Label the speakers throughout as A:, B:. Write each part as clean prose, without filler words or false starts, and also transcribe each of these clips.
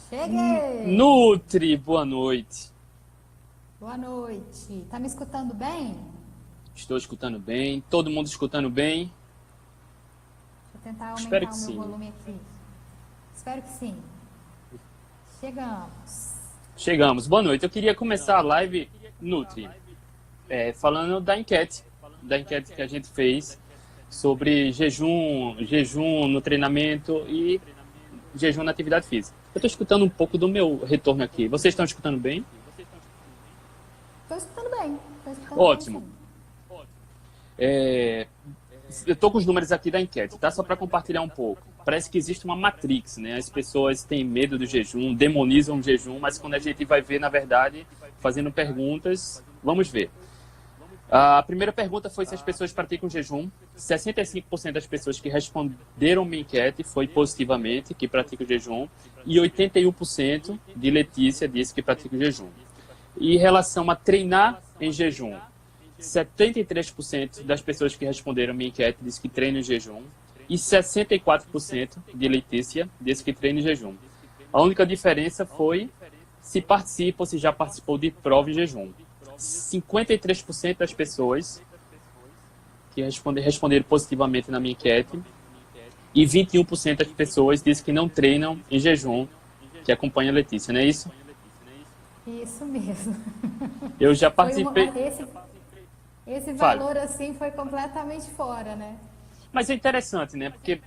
A: Cheguei!
B: Nutri, boa noite.
A: Boa noite. Tá me escutando bem?
B: Estou escutando bem. Todo mundo escutando bem?
A: Vou tentar
B: Espero
A: aumentar
B: que
A: o meu
B: sim.
A: volume aqui. Espero que sim. Chegamos.
B: Chegamos. Boa noite. Eu queria começar a live Nutri, falando da enquete que a gente fez sobre jejum no treinamento e jejum na atividade física. Eu estou escutando um pouco do meu retorno aqui. Vocês estão escutando bem?
A: Tô escutando bem. Tô escutando bem,
B: Ótimo.
A: sim.
B: É, eu estou com os números aqui da enquete, tá? Só para compartilhar um pouco. Parece que existe uma matrix, né? As pessoas têm medo do jejum, demonizam o jejum, mas quando a gente vai ver, na verdade, fazendo perguntas, vamos ver. A primeira pergunta foi se as pessoas praticam jejum. 65% das pessoas que responderam minha enquete foi positivamente, que praticam jejum. E 81% de Letícia disse que pratica jejum. E em relação a treinar em jejum, 73% das pessoas que responderam minha enquete disse que treinam em jejum. E 64% de Letícia disse que treina em jejum. A única diferença foi se participa ou se já participou de prova em jejum. 53% das pessoas que responderam positivamente na minha enquete e 21% das pessoas dizem que não treinam em jejum, que acompanha a Letícia, não é isso?
A: Isso mesmo.
B: Eu já
A: Foi
B: participei...
A: esse
B: Fale.
A: valor assim foi completamente fora, né?
B: Mas é interessante, né? Porque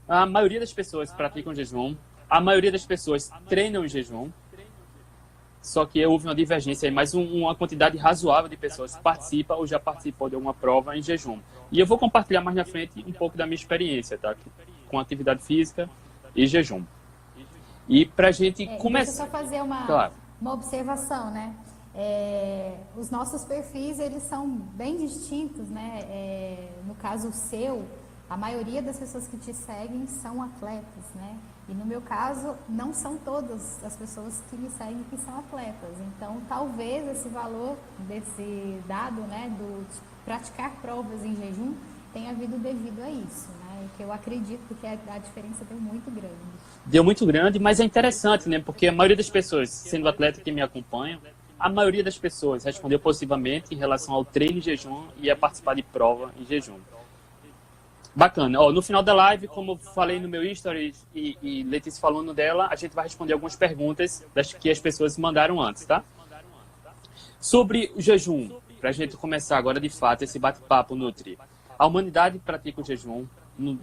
B: a maioria das pessoas praticam jejum, a maioria das pessoas treinam em jejum, só que houve uma divergência aí, mas uma quantidade razoável de pessoas participa ou já participou de alguma prova em jejum. E eu vou compartilhar mais na frente um pouco da minha experiência, tá? Com atividade física e jejum. E pra gente
A: Deixa eu só
B: começar...
A: fazer
B: Claro.
A: uma observação, né? Os nossos perfis, eles são bem distintos, né? No caso o seu, a maioria das pessoas que te seguem são atletas, né? E no meu caso, não são todas as pessoas que me seguem que são atletas. Então, talvez esse valor desse dado, né, do praticar provas em jejum, tenha vindo devido a isso, né? Que eu acredito que a diferença é muito grande.
B: Deu muito grande, mas é interessante, né? Porque a maioria das pessoas, sendo atleta que me acompanham, a maioria das pessoas respondeu positivamente em relação ao treino em jejum e a participar de prova em jejum. Bacana. Ó, no final da live, como eu falei no meu story e Letícia falou no dela, a gente vai responder algumas perguntas das que as pessoas mandaram antes, tá? Sobre o jejum, para a gente começar agora de fato esse bate-papo Nutri. A humanidade pratica o jejum no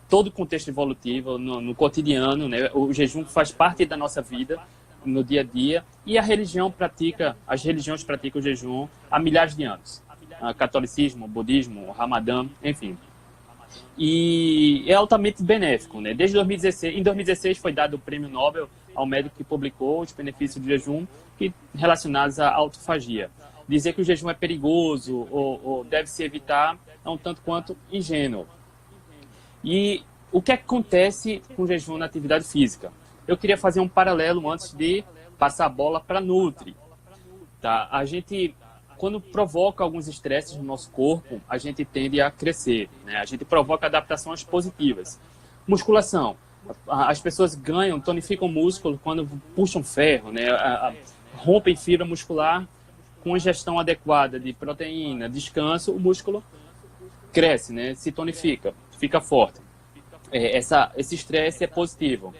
B: todo o contexto evolutivo, no cotidiano, né? O jejum faz parte da nossa vida no dia a dia e as religiões praticam o jejum há milhares de anos. Catolicismo, budismo, ramadã, enfim. E é altamente benéfico, né? Desde 2016, em 2016 foi dado o prêmio Nobel ao médico que publicou os benefícios do jejum relacionados à autofagia. Dizer que o jejum é perigoso ou deve se evitar é um tanto quanto ingênuo. E o que acontece com o jejum na atividade física? Eu queria fazer um paralelo antes de passar a bola para a Nutri. Tá? A gente, quando provoca alguns estresses no nosso corpo, a gente tende a crescer, né? A gente provoca adaptações positivas. Musculação. As pessoas ganham, tonificam o músculo quando puxam ferro, né? Rompem fibra muscular com ingestão adequada de proteína, descanso, o músculo cresce, né? Se tonifica, fica forte. Esse estresse é positivo.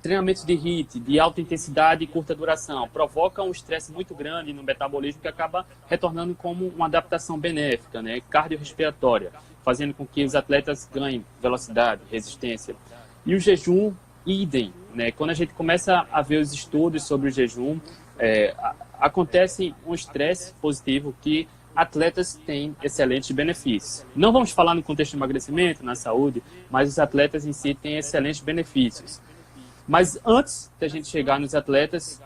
B: Treinamentos de HIIT, de alta intensidade e curta duração, provoca um estresse muito grande no metabolismo que acaba retornando como uma adaptação benéfica, né? Cardiorrespiratória, fazendo com que os atletas ganhem velocidade, resistência. E o jejum, idem, né? Quando a gente começa a ver os estudos sobre o jejum, acontece um estresse positivo que atletas têm excelentes benefícios. Não vamos falar no contexto de emagrecimento, na saúde, mas os atletas em si têm excelentes benefícios. Mas antes da gente chegar nos atletas,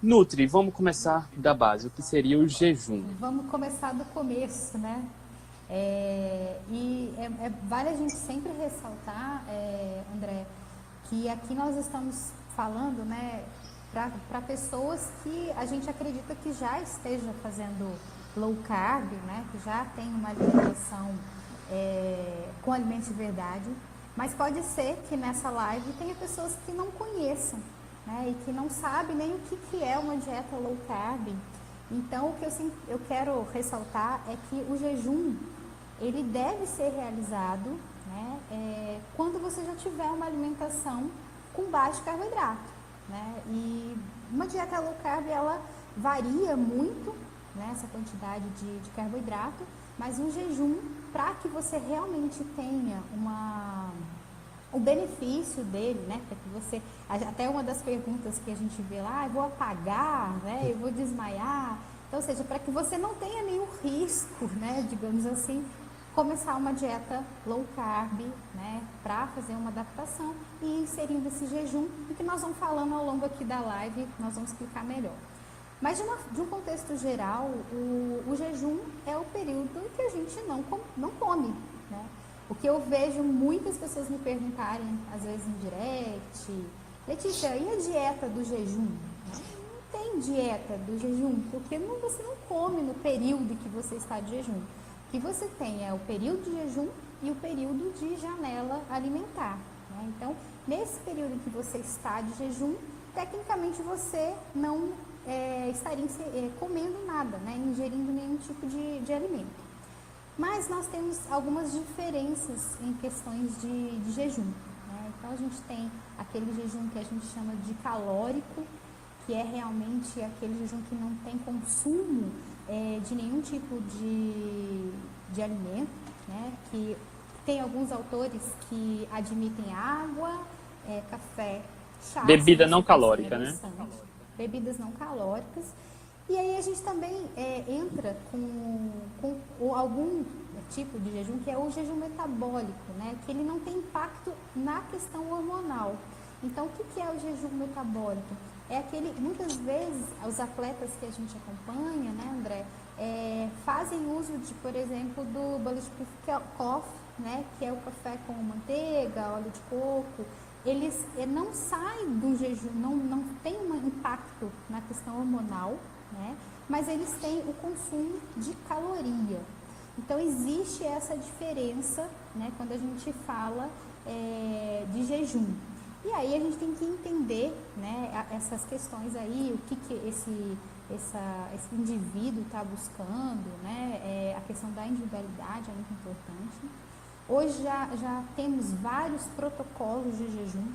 B: Nutri, vamos começar da base. O que seria o jejum?
A: Vamos começar do começo, né? Vale a gente sempre ressaltar, André, que aqui nós estamos falando, né, para pessoas que a gente acredita que já esteja fazendo low carb, né, que já tem uma alimentação com alimentos de verdade. Mas pode ser que nessa live tenha pessoas que não conheçam, né, e que não sabem nem o que é uma dieta low carb. Então, o que eu quero ressaltar é que o jejum, ele deve ser realizado, né, quando você já tiver uma alimentação com baixo carboidrato, né? E uma dieta low carb, ela varia muito, né, essa quantidade de carboidrato, mas o jejum, para que você realmente tenha o benefício dele, né, para que você, até uma das perguntas que a gente vê lá, eu vou apagar, né, eu vou desmaiar, então, ou seja, para que você não tenha nenhum risco, né, digamos assim, começar uma dieta low carb, né, para fazer uma adaptação e inserindo esse jejum, e que nós vamos falando ao longo aqui da live, nós vamos explicar melhor. Mas de um contexto geral, o jejum é o período em que a gente não come, né? O que eu vejo muitas pessoas me perguntarem, às vezes em direct, Letícia, e a dieta do jejum? Não tem dieta do jejum, porque você não come no período que você está de jejum. O que você tem é o período de jejum e o período de janela alimentar, né? Então, nesse período em que você está de jejum, tecnicamente você não estaria comendo nada, né, ingerindo nenhum tipo de alimento. Mas nós temos algumas diferenças em questões de jejum, né? Então a gente tem aquele jejum que a gente chama de calórico, que é realmente aquele jejum que não tem consumo de nenhum tipo de alimento, né? Que tem alguns autores que admitem água, café, chá.
B: Bebida não calórica, né?
A: Bebidas não calóricas. E aí a gente também entra com algum tipo de jejum, que é o jejum metabólico, né? Que ele não tem impacto na questão hormonal. Então, o que é o jejum metabólico? É aquele, muitas vezes, os atletas que a gente acompanha, né, André, fazem uso de, por exemplo, do Bulletproof Coffee, né? Que é o café com manteiga, óleo de coco. Eles não saem do jejum, não tem um impacto na questão hormonal, né? Mas eles têm o consumo de caloria. Então, existe essa diferença, né, quando a gente fala de jejum. E aí a gente tem que entender, né, essas questões aí, o que esse indivíduo está buscando, né? A questão da individualidade é muito importante. Hoje já temos vários protocolos de jejum.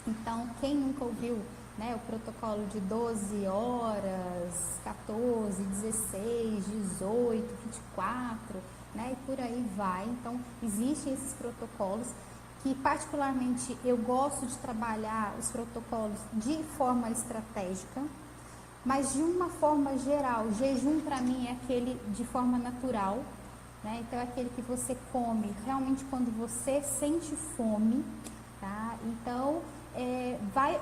A: Então, quem nunca ouviu, né, o protocolo de 12 horas, 14, 16, 18, 24, né, e por aí vai. Então, existem esses protocolos que, particularmente, eu gosto de trabalhar os protocolos de forma estratégica, mas de uma forma geral. Jejum, para mim, é aquele de forma natural, né? Então, é aquele que você come realmente quando você sente fome, tá? Então,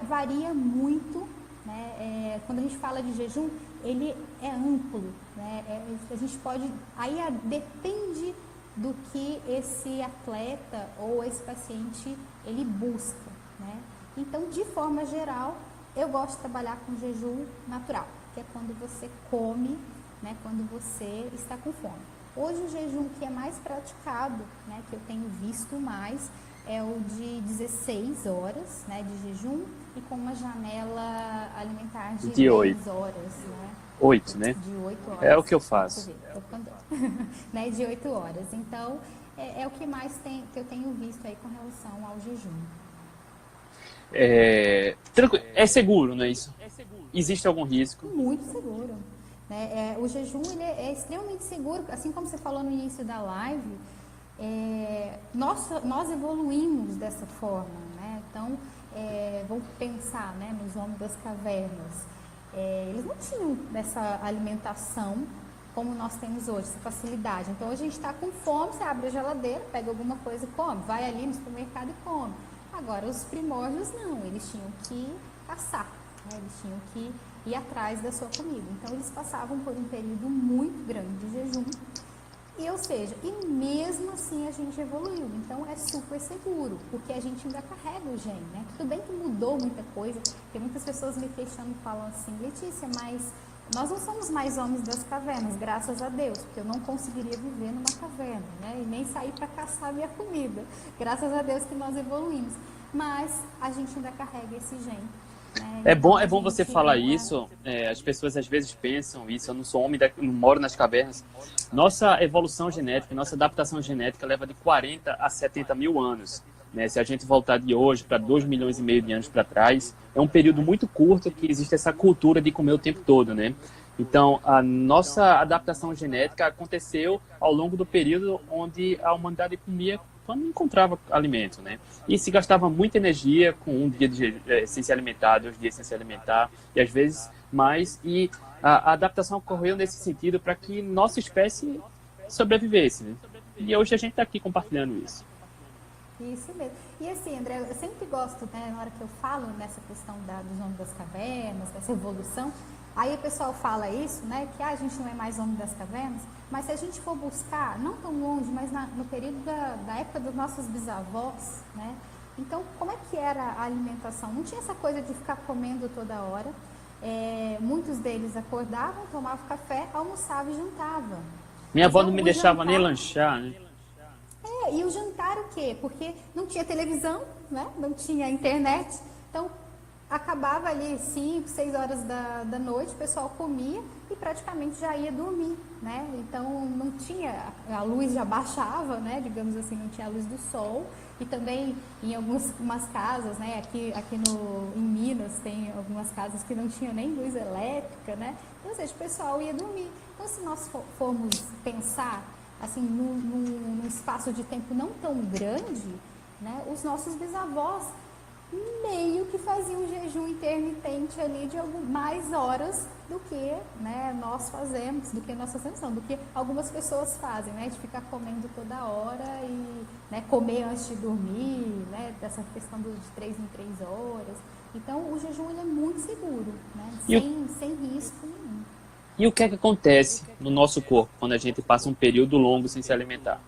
A: varia muito, né? Quando a gente fala de jejum, ele é amplo, né? A gente pode, aí depende do que esse atleta ou esse paciente ele busca, né? Então, de forma geral, eu gosto de trabalhar com jejum natural, que é quando você come, né? Quando você está com fome. Hoje o jejum que é mais praticado, né? Que eu tenho visto mais, é o de 16 horas, né, de jejum, e com uma janela alimentar de 10 horas, né?
B: 8, né?
A: De 8 horas.
B: É o que eu faço.
A: Né, de 8 horas. Então, é o que mais que eu tenho visto aí com relação ao jejum.
B: É seguro, não é isso? Existe algum risco?
A: Muito seguro. Né? O jejum ele é extremamente seguro, assim como você falou no início da live. Nós evoluímos dessa forma, né? Então, vamos pensar, né, nos homens das cavernas. Eles não tinham essa alimentação como nós temos hoje, essa facilidade. Então, hoje a gente está com fome, você abre a geladeira, pega alguma coisa e come, vai ali no supermercado e come. Agora, os primórdios não, eles tinham que caçar, né? Eles tinham que ir atrás da sua comida. Então, eles passavam por um período muito grande de jejum. Ou seja, e mesmo assim a gente evoluiu, então é super seguro, porque a gente ainda carrega o gene, né? Tudo bem que mudou muita coisa, porque muitas pessoas me questionam e falam assim, Letícia, mas nós não somos mais homens das cavernas, graças a Deus, porque eu não conseguiria viver numa caverna, né? E nem sair para caçar minha comida. Graças a Deus que nós evoluímos. Mas a gente ainda carrega esse gene. Né?
B: É
A: Então,
B: bom você falar isso. As pessoas às vezes pensam isso. Eu não sou homem, não moro nas cavernas. Nossa evolução genética, nossa adaptação genética leva de 40 a 70 mil anos. Né? Se a gente voltar de hoje para 2,5 milhões de anos para trás, é um período muito curto que existe essa cultura de comer o tempo todo, né? Então, a nossa adaptação genética aconteceu ao longo do período onde a humanidade comia quando não encontrava alimento, né? E se gastava muita energia com um dia sem se alimentar, 2 dias sem se alimentar, e às vezes mais. E a adaptação ocorreu nesse sentido para que nossa espécie sobrevivesse, né? E hoje a gente está aqui compartilhando isso.
A: Isso mesmo. E assim, André, eu sempre gosto, né, na hora que eu falo nessa questão dos homens das cavernas, dessa evolução, aí o pessoal fala isso, né, que a gente não é mais homem das cavernas, mas se a gente for buscar, não tão longe, mas no período da época dos nossos bisavós, né, então como é que era a alimentação? Não tinha essa coisa de ficar comendo toda hora, muitos deles acordavam, tomavam café, almoçavam e jantavam.
B: Minha avó não me deixava nem lanchar, né?
A: E o jantar o quê? Porque não tinha televisão, né? Não tinha internet, então acabava ali 5, 6 horas da noite, o pessoal comia e praticamente já ia dormir, né? Então não tinha, a luz já baixava, né? Digamos assim, não tinha a luz do sol. E também em algumas casas, né? Aqui em Minas tem algumas casas que não tinham nem luz elétrica, né? Então, ou seja, o pessoal ia dormir. Então, se nós formos pensar assim, num espaço de tempo não tão grande, né, os nossos bisavós meio que faziam um jejum intermitente ali de mais horas do que, né, nós fazemos, do que nossa sensação, do que algumas pessoas fazem, né, de ficar comendo toda hora e, né, comer antes de dormir, né, dessa questão de 3 em 3 horas. Então, o jejum ele é muito seguro, né, sem risco nenhum.
B: E o que é que acontece no nosso corpo quando a gente passa um período longo sem se alimentar?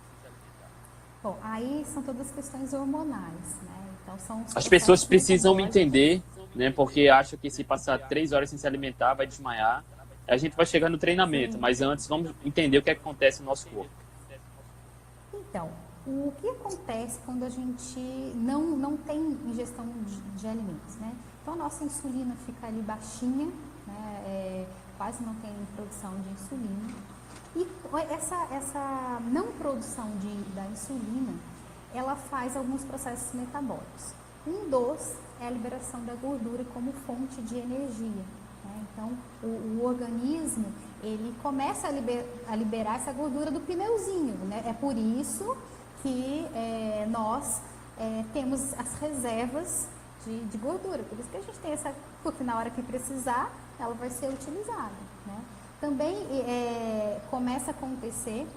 A: Bom, aí são todas questões hormonais, né? Então,
B: as pessoas precisam me entender, né? Porque acham que se passar 3 horas sem se alimentar vai desmaiar. A gente vai chegar no treinamento, sim, mas antes vamos entender o que é que acontece no nosso corpo.
A: Então, o que acontece quando a gente não tem ingestão de alimentos, né? Então, a nossa insulina fica ali baixinha, né? Quase não tem produção de insulina. E essa não produção da insulina, ela faz alguns processos metabólicos. Um dos é a liberação da gordura como fonte de energia. Né? Então, o organismo, ele começa a liberar essa gordura do pneuzinho. Né? É por isso que nós temos as reservas de gordura. Por isso que a gente tem porque na hora que precisar, ela vai ser utilizada. Né? Também começa a acontecer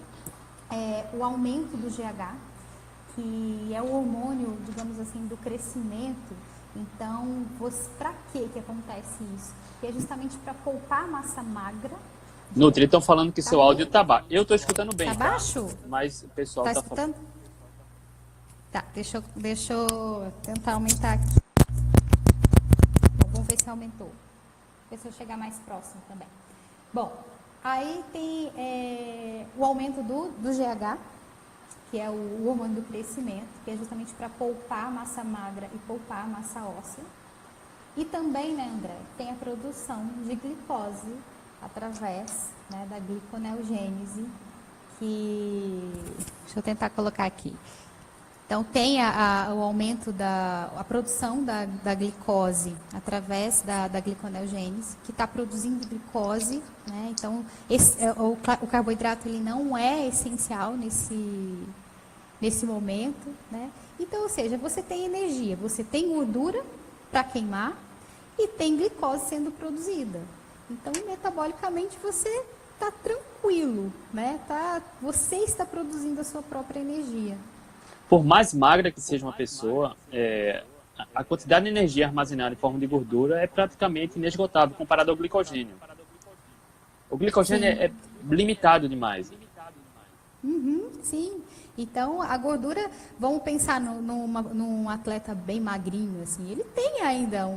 A: o aumento do GH, que é o hormônio, digamos assim, do crescimento. Então, para que acontece isso? Que é justamente para poupar massa magra.
B: Nutri, estão falando que seu áudio tá baixo. Eu estou escutando bem.
A: Tá baixo?
B: Mas o pessoal
A: tá
B: escutando?
A: Tá, deixa eu tentar aumentar aqui. Vamos ver se aumentou. Ver se eu chegar mais próximo também. Bom, aí tem o aumento do GH, que é o hormônio do crescimento, que é justamente para poupar massa magra e poupar massa óssea. E também, né, André, tem a produção de glicose através, né, da gliconeogênese, deixa eu tentar colocar aqui. Então, tem o aumento a produção da glicose através da gliconeogênese, que está produzindo glicose, né? Então, o carboidrato ele não é essencial nesse momento, né? Então, ou seja, você tem energia, você tem gordura para queimar e tem glicose sendo produzida. Então, metabolicamente, você está tranquilo, né? Você está produzindo a sua própria energia.
B: Por mais magra que seja uma pessoa, a quantidade de energia armazenada em forma de gordura é praticamente inesgotável comparado ao glicogênio. O glicogênio é limitado demais.
A: Sim. Então, a gordura, vamos pensar num atleta bem magrinho, assim, ele tem ainda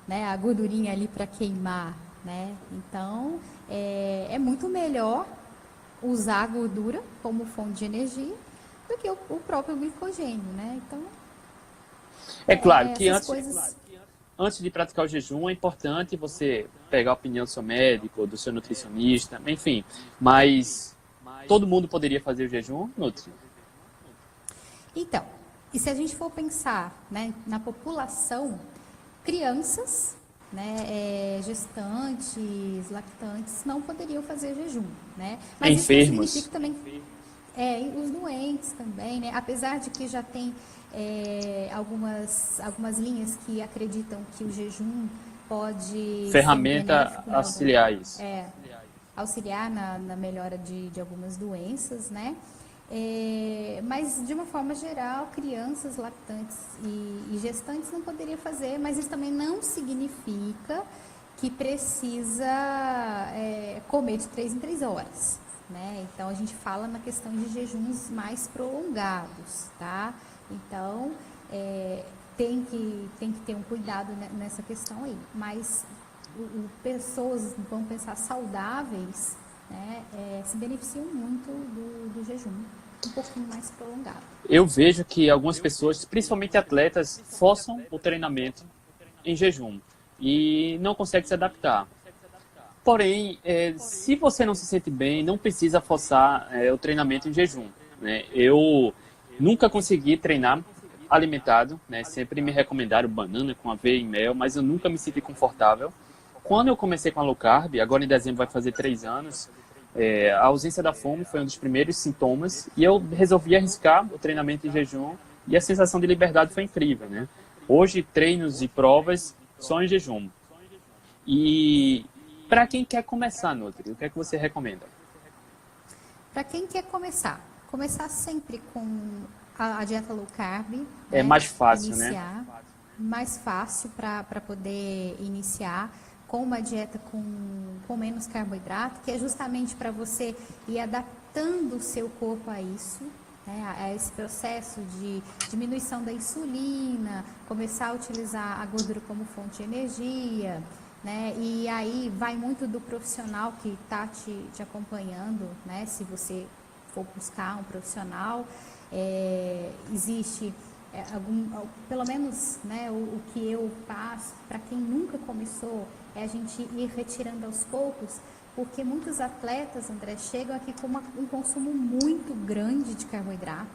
A: a gordurinha ali para queimar, né? Então, é muito melhor usar a gordura como fonte de energia do que o próprio glicogênio, né? Então,
B: É claro que
A: essas coisas...
B: antes de praticar o jejum, é importante você pegar a opinião do seu médico, do seu nutricionista, enfim. Mas todo mundo poderia fazer o jejum, Nutri?
A: Então, e se a gente for pensar, né, na população, crianças, né, gestantes, lactantes, não poderiam fazer jejum, né? Mas
B: Enfermos.
A: isso significa também os doentes também, né? Apesar de que já tem algumas linhas que acreditam que o jejum pode
B: Ferramenta
A: ser
B: auxiliar isso.
A: auxiliar na melhora de algumas doenças, né? Mas de uma forma geral, crianças, lactantes e gestantes não poderiam fazer, mas isso também não significa que precisa comer de 3 em 3 horas, né? Então a gente fala na questão de jejuns mais prolongados, tá? Então tem que ter um cuidado nessa questão aí, mas pessoas, vamos pensar, saudáveis, né, se beneficiam muito do jejum um pouquinho mais prolongado.
B: Eu vejo que algumas pessoas, principalmente atletas, forçam o treinamento em jejum e não conseguem se adaptar. Porém, se você não se sente bem, não precisa forçar o treinamento em jejum, né? Eu nunca consegui treinar alimentado, né? Sempre me recomendaram banana com aveia e mel, mas eu nunca me senti confortável. Quando eu comecei com a low carb, agora em dezembro vai fazer 3 anos, a ausência da fome foi um dos primeiros sintomas e eu resolvi arriscar o treinamento em jejum e a sensação de liberdade foi incrível, né? Hoje, treinos e provas só em jejum. E para quem quer começar, Nutri, o que é que você recomenda?
A: Para quem quer começar sempre com a dieta low carb.
B: É, né? Mais fácil,
A: iniciar, né? Mais fácil para poder iniciar com uma dieta com menos carboidrato, que é justamente para você ir adaptando o seu corpo a isso, né, a esse processo de diminuição da insulina, começar a utilizar a gordura como fonte de energia, né, e aí vai muito do profissional que está te acompanhando, né, se você for buscar um profissional, existe... pelo menos, né, o que eu passo para quem nunca começou é a gente ir retirando aos poucos, porque muitos atletas, André, chegam aqui com um consumo muito grande de carboidrato,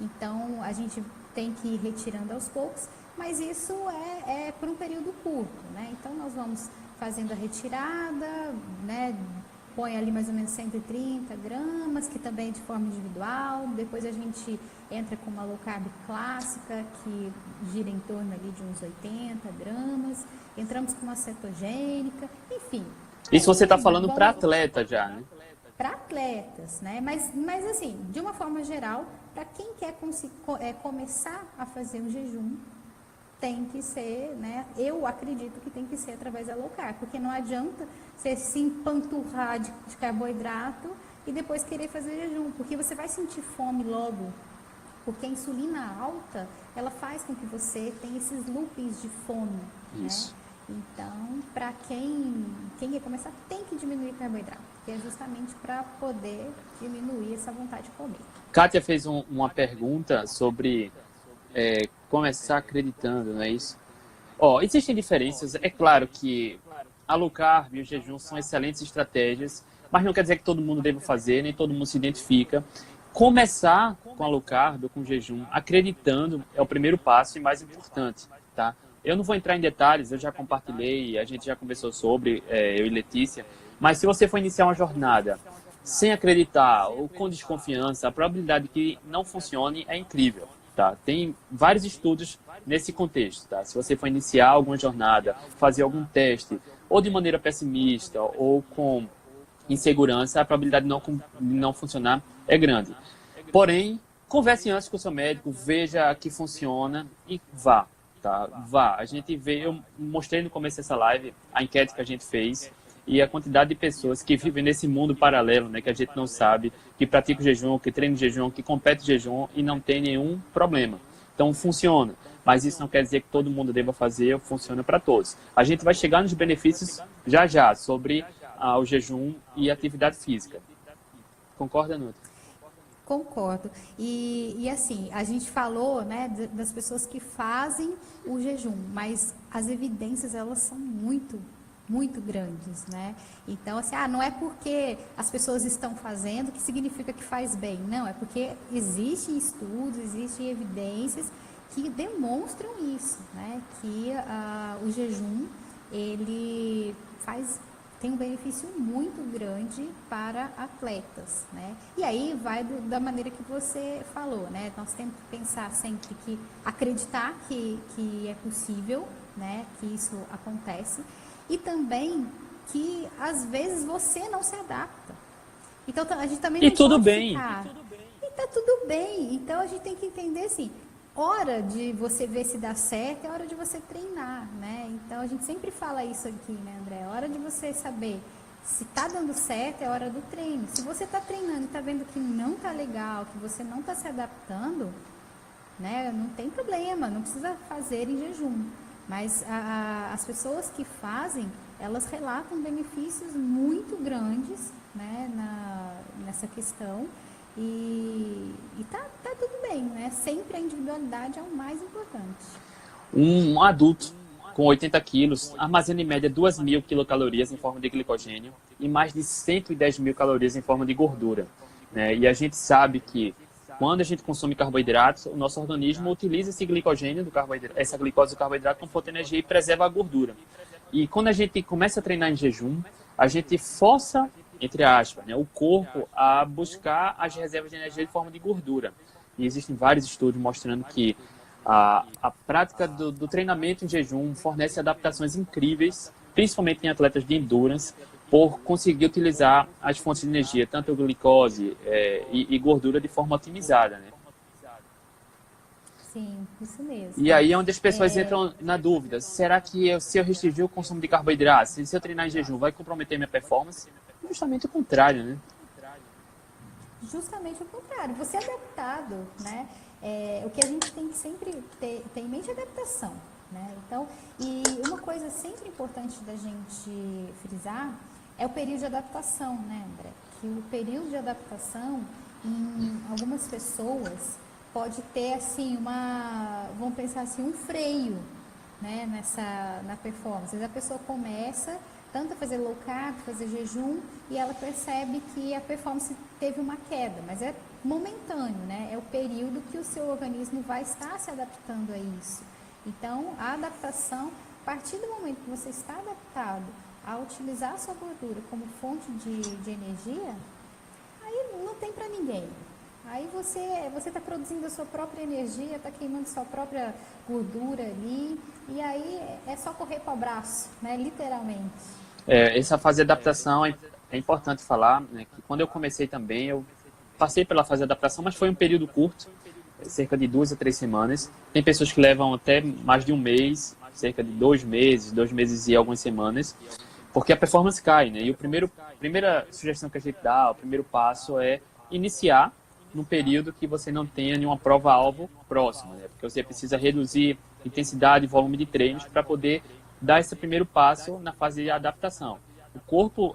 A: então a gente tem que ir retirando aos poucos, mas isso é por um período curto, né? Então nós vamos fazendo a retirada, né? Põe ali mais ou menos 130 gramas, que também é de forma individual. Depois a gente entra com uma low carb clássica, que gira em torno ali de uns 80 gramas. Entramos com uma cetogênica, enfim.
B: Isso você está falando para atleta já, né?
A: Para atletas, né? Mas assim, de uma forma geral, para quem quer começar a fazer um jejum, tem que ser, né? Eu acredito que tem que ser através da low carb, porque não adianta você se empanturrar de carboidrato e depois querer fazer jejum, porque você vai sentir fome logo, porque a insulina alta, ela faz com que você tenha esses loopings de fome,
B: Isso.
A: né? Então, para quem quer começar, tem que diminuir o carboidrato, que é justamente para poder diminuir essa vontade de comer.
B: Kátia fez uma pergunta sobre começar acreditando, não é isso? Existem diferenças. É claro que a low carb e o jejum são excelentes estratégias, mas não quer dizer que todo mundo deva fazer, nem todo mundo se identifica. Começar com a low carb ou com o jejum, acreditando, é o primeiro passo e mais importante, tá? Eu não vou entrar em detalhes, eu já compartilhei, a gente já conversou sobre, eu e Letícia, mas se você for iniciar uma jornada sem acreditar ou com desconfiança, a probabilidade de que não funcione é incrível. Tá? Tem vários estudos nesse contexto. Tá? Se você for iniciar alguma jornada, fazer algum teste, ou de maneira pessimista, ou com insegurança, a probabilidade de não funcionar é grande. Porém, converse antes com o seu médico, veja que funciona e vá. Tá? Vá. A gente vê, eu mostrei no começo dessa live a enquete que a gente fez e a quantidade de pessoas que vivem nesse mundo paralelo, né, que a gente não sabe, que pratica o jejum, que treina o jejum, que compete o jejum e não tem nenhum problema. Então, funciona. mas isso não quer dizer que todo mundo deva fazer ou funciona para todos. A gente vai chegar nos benefícios já já sobre o jejum e atividade física. Concorda, Nutri?
A: Concordo. E assim, a gente falou, né, das pessoas que fazem o jejum, mas as evidências, elas são muito grandes, né? Então, assim, não é porque as pessoas estão fazendo que significa que faz bem. Não, é porque existem estudos, existem evidências que demonstram isso, né? Que o jejum, ele tem um benefício muito grande para atletas, né? E aí vai da maneira que você falou, né? Nós temos que pensar sempre acreditar que é possível, né? Que isso acontece. E também que às vezes você não se adapta. Então a gente também não
B: tudo
A: pode
B: bem.
A: ficar. E tá tudo bem. Então a gente tem que entender assim, hora de você ver se dá certo, é hora de você treinar, né? Então a gente sempre fala isso aqui, né, André? É hora de você saber se tá dando certo, é hora do treino. Se você tá treinando e tá vendo que não tá legal, que você não tá se adaptando, né? Não tem problema, não precisa fazer em jejum. Mas as pessoas que fazem, elas relatam benefícios muito grandes, né, nessa questão. E tá tudo bem, né? Sempre a individualidade é o mais importante.
B: Um adulto com 80 quilos armazena em média 2.000 quilocalorias em forma de glicogênio e mais de 110 mil calorias em forma de gordura, né? E a gente sabe que quando a gente consome carboidratos, o nosso organismo utiliza esse glicogênio do carboidrato, essa glicose do carboidrato como fonte de energia e preserva a gordura. E quando a gente começa a treinar em jejum, a gente força, entre aspas, né, o corpo a buscar as reservas de energia de forma de gordura. E existem vários estudos mostrando que a prática do treinamento em jejum fornece adaptações incríveis, principalmente em atletas de endurance, por conseguir utilizar as fontes de energia, tanto a glicose e gordura, de forma otimizada, né?
A: Sim, isso mesmo.
B: E aí é onde as pessoas entram na dúvida. Será que se eu restringir o consumo de carboidratos, se eu treinar em jejum, vai comprometer minha performance? Justamente o contrário, né?
A: Justamente o contrário. Você é adaptado, né? O que a gente tem que sempre ter em mente é adaptação, né? Então, e uma coisa sempre importante da gente frisar é o período de adaptação, né, André? Que o período de adaptação, em algumas pessoas, pode ter, assim, vamos pensar assim, um freio, né, na performance. Às vezes a pessoa começa tanto a fazer low carb, fazer jejum, e ela percebe que a performance teve uma queda, mas é momentâneo, né? É o período que o seu organismo vai estar se adaptando a isso. Então, a adaptação, a partir do momento que você está adaptado a utilizar a sua gordura como fonte de energia, aí não tem para ninguém. Aí você está produzindo a sua própria energia, está queimando sua própria gordura ali, e aí é só correr para o abraço, né? Literalmente.
B: Essa fase de adaptação é importante falar, né? Que quando eu comecei também, eu passei pela fase de adaptação, mas foi um período curto, cerca de 2 a 3 semanas. Tem pessoas que levam até mais de um mês, cerca de 2 meses e algumas semanas, porque a performance cai, né? E a primeira sugestão que a gente dá, o primeiro passo é iniciar num período que você não tenha nenhuma prova-alvo próxima, né? Porque você precisa reduzir intensidade e volume de treinos para poder dar esse primeiro passo na fase de adaptação. O corpo